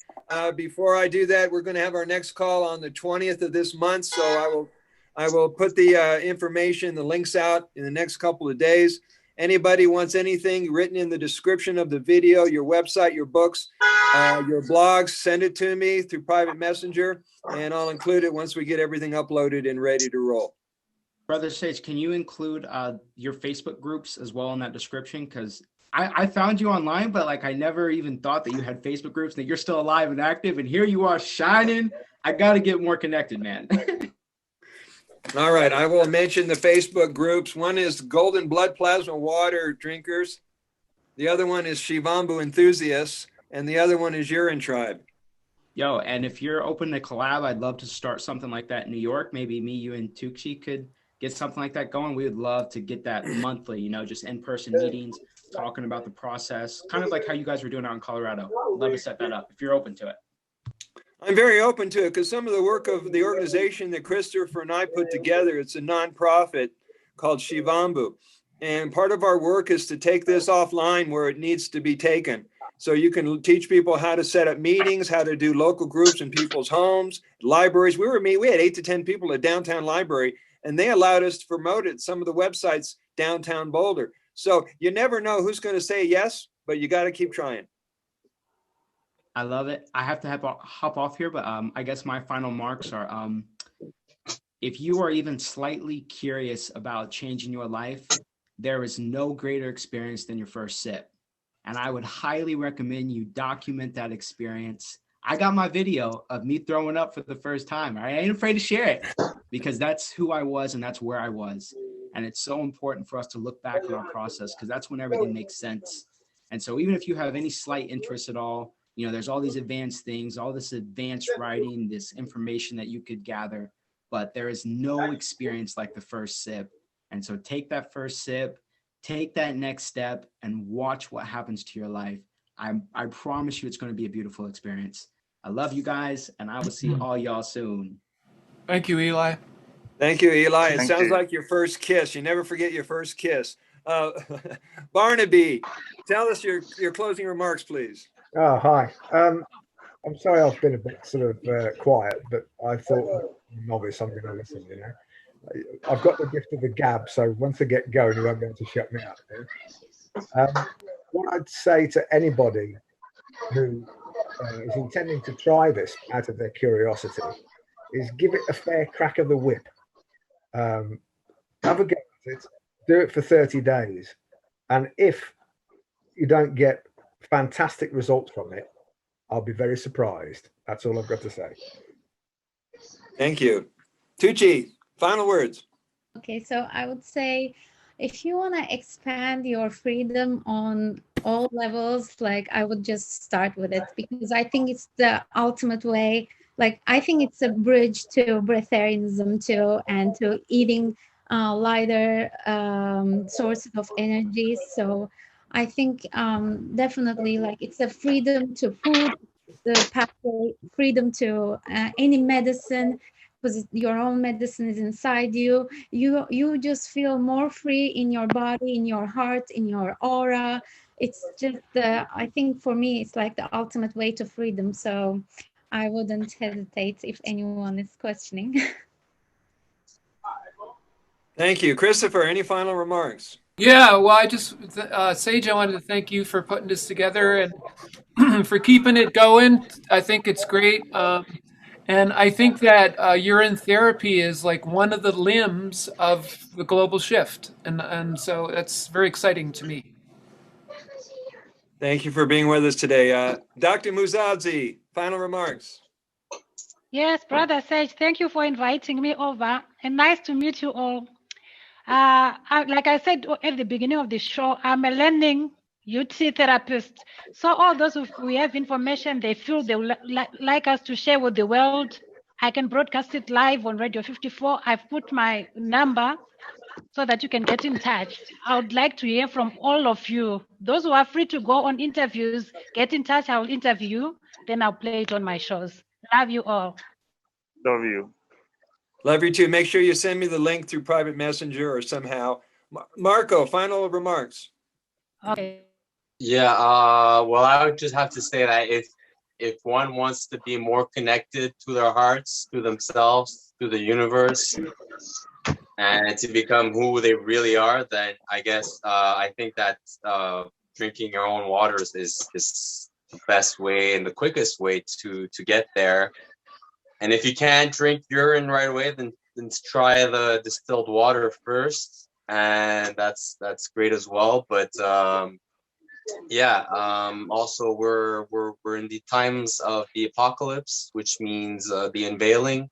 B: Before I do that, we're going to have our next call on the 20th of this month. So I will put the information, the links out in the next couple of days. Anybody wants anything written in the description of the video, your website, your books, your blogs, send it to me through private messenger, and I'll include it once we get everything uploaded and ready to roll.
A: Brother Sage, can you include your Facebook groups as well in that description? Because I found you online, but like I never even thought that you had Facebook groups, that you're still alive and active, and here you are shining. I got to get more connected, man.
B: All right, I will mention the Facebook groups. One is Golden Blood Plasma Water Drinkers. The other one is Shivambhu Enthusiasts, and the other one is UrineTribe.
A: Yo, and if you're open to collab, I'd love to start something like that in New York. Maybe me, you, and Tugce could get something like that going. We would love to get that monthly, you know, just in-person meetings, talking about the process, kind of like how you guys were doing out in Colorado. Love to set that up if you're open to it.
B: I'm very open to it because some of the work of the organization that Christopher and I put together, it's a nonprofit called Shivambu. And part of our work is to take this offline where it needs to be taken. So you can teach people how to set up meetings, how to do local groups in people's homes, libraries. We had 8 to 10 people at downtown library, and they allowed us to promote it at some of the websites downtown Boulder. So you never know who's going to say yes, but you got to keep trying.
A: I love it. I have to hop off here, but I guess my final marks are, if you are even slightly curious about changing your life, there is no greater experience than your first sip. And I would highly recommend you document that experience. I got my video of me throwing up for the first time. I ain't afraid to share it because that's who I was and that's where I was. And it's so important for us to look back on our process because that's when everything makes sense. And so even if you have any slight interest at all, you know, there's all these advanced things, all this advanced writing, this information that you could gather, but there is no experience like the first sip. And so take that first sip, take that next step, and watch what happens to your life. I promise you it's going to be a beautiful experience. I love you guys, and I will see all y'all soon.
H: Thank you, Eli.
B: Thank you, Eli. It
E: Thank
B: sounds
E: you.
B: like your first kiss. You never forget your first kiss. Barnaby, tell us your closing remarks, please.
F: Oh, hi. I'm sorry I've been a bit sort of quiet, but I thought, novice, I'm going to listen, you know. I've got the gift of the gab, so once I get going, you won't be able to shut me up. What I'd say to anybody who is intending to try this out of their curiosity is give it a fair crack of the whip. Have a go at it, do it for 30 days, and if you don't get fantastic results from it, I'll be very surprised. That's all I've got to say.
B: Thank you. Tugce, final words.
D: Okay, so I would say if you want to expand your freedom on all levels, like I would just start with it because I think it's the ultimate way. Like I think it's a bridge to breatharianism too, and to eating lighter sources of energy. So I think definitely like it's a freedom to food, the pathway, freedom to any medicine, because your own medicine is inside you. You just feel more free in your body, in your heart, in your aura. It's just I think for me, it's like the ultimate way to freedom. So I wouldn't hesitate if anyone is questioning.
B: Thank you. Christopher, any final remarks?
H: Yeah, well, I just, Sage, I wanted to thank you for putting this together and for keeping it going. I think it's great. And I think that urine therapy is like one of the limbs of the global shift. And so that's very exciting to me.
B: Thank you for being with us today. Dr. Muzazi, final remarks.
J: Yes, Brother Sage, thank you for inviting me over, and nice to meet you all. Like I said at the beginning of the show, I'm a learning UT therapist. So all those who have information they feel they would like us to share with the world, I can broadcast it live on Radio 54. I've put my number so that you can get in touch. I would like to hear from all of you. Those who are free to go on interviews, get in touch. I will interview you. Then I'll play it on my shows. Love you all.
E: Love you.
B: Love you too. Make sure you send me the link through private messenger or somehow. Marco, final remarks.
J: Okay.
G: Yeah, well, I would just have to say that if one wants to be more connected to their hearts, to themselves, to the universe, and to become who they really are, then I guess I think that drinking your own waters is the best way and the quickest way to get there. And if you can't drink urine right away, then try the distilled water first, and that's great as well. But yeah, also we're in the times of the apocalypse, which means the unveiling.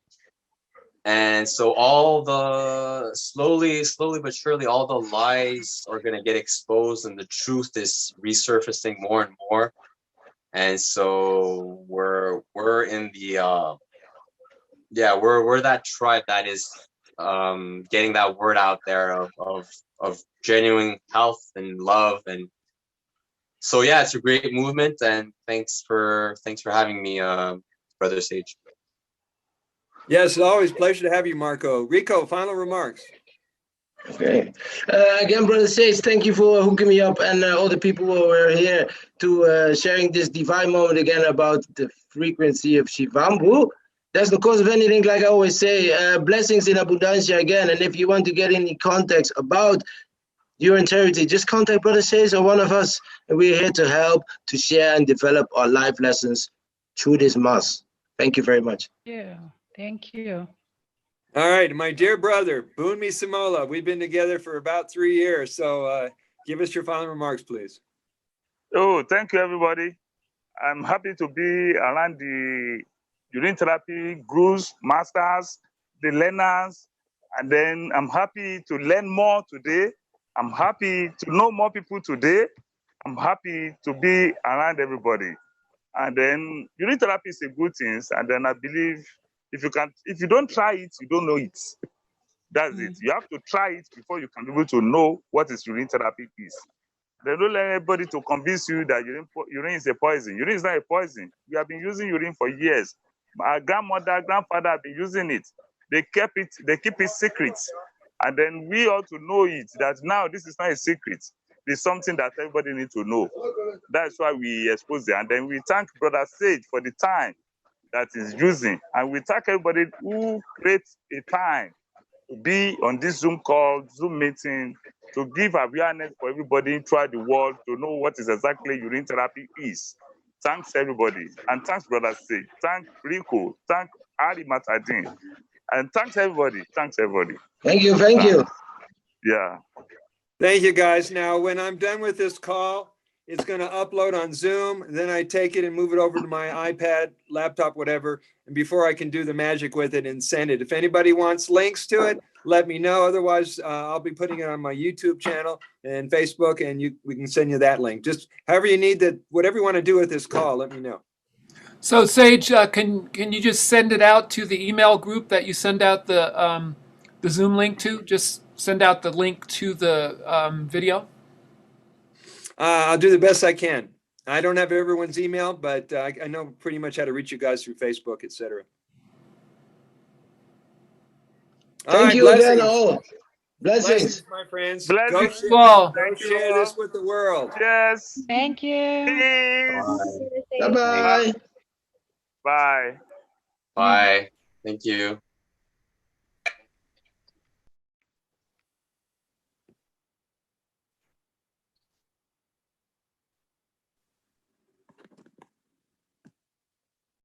G: And so all the slowly but surely, all the lies are gonna get exposed, and the truth is resurfacing more and more. And so we're in the yeah, we're that tribe that is getting that word out there of genuine health and love. And so yeah, it's a great movement, and thanks for having me, Brother Sage.
B: Yes, it's always a pleasure to have you, Marco. Rico, final remarks.
I: Okay. Again, Brother Sage, thank you for hooking me up, and all the people who were here to sharing this divine moment again about the frequency of Shivambu. That's the cause of anything, like I always say, blessings in abundancia again. And if you want to get any context about urine therapy, just contact Brother Sage or one of us, and we're here to help, to share and develop our life lessons through this mass. Thank you very much.
J: Yeah, thank you.
B: All right, my dear brother, Bunmi Simola, we've been together for about 3 years. So give us your final remarks, please.
E: Oh, thank you, everybody. I'm happy to be around the urine therapy gurus, masters, the learners, and then I'm happy to learn more today. I'm happy to know more people today. I'm happy to be around everybody. And then urine therapy is a good thing. And then I believe if you don't try it, you don't know it. That's it. You have to try it before you can be able to know what is urine therapy is. They don't let anybody to convince you that urine is a poison. Urine is not a poison. We have been using urine for years. My grandmother, grandfather have been using it. They keep it secret. And then we ought to know it, that now this is not a secret. It's something that everybody needs to know. That's why we expose it. And then we thank Brother Sage for the time that he's using. And we thank everybody who creates a time to be on this Zoom call, Zoom meeting, to give awareness for everybody throughout the world to know what is exactly urine therapy is. Thanks, everybody. And thanks, Brother Sage. Thanks, Rico. Thanks, Harry Matadeen. And thanks, everybody. Thanks, everybody.
I: Thank you. Thank you.
E: Yeah.
B: Thank you, guys. Now, when I'm done with this call, it's going to upload on Zoom. Then I take it and move it over to my iPad, laptop, whatever. And before I can do the magic with it and send it. If anybody wants links to it, let me know. Otherwise, I'll be putting it on my YouTube channel and Facebook, and we can send you that link. Just however you need that, whatever you want to do with this call, let me know.
H: So Sage, can you just send it out to the email group that you send out the Zoom link to? Just send out the link to the video.
B: I'll do the best I can. I don't have everyone's email, but I know pretty much how to reach you guys through Facebook, etc.
I: Thank you again, all. Blessings.
B: My friends.
E: Blessings.
B: Go share this with the world.
E: Yes.
J: Thank you.
E: Peace.
I: Bye-bye.
E: Bye.
G: Bye. Thank you.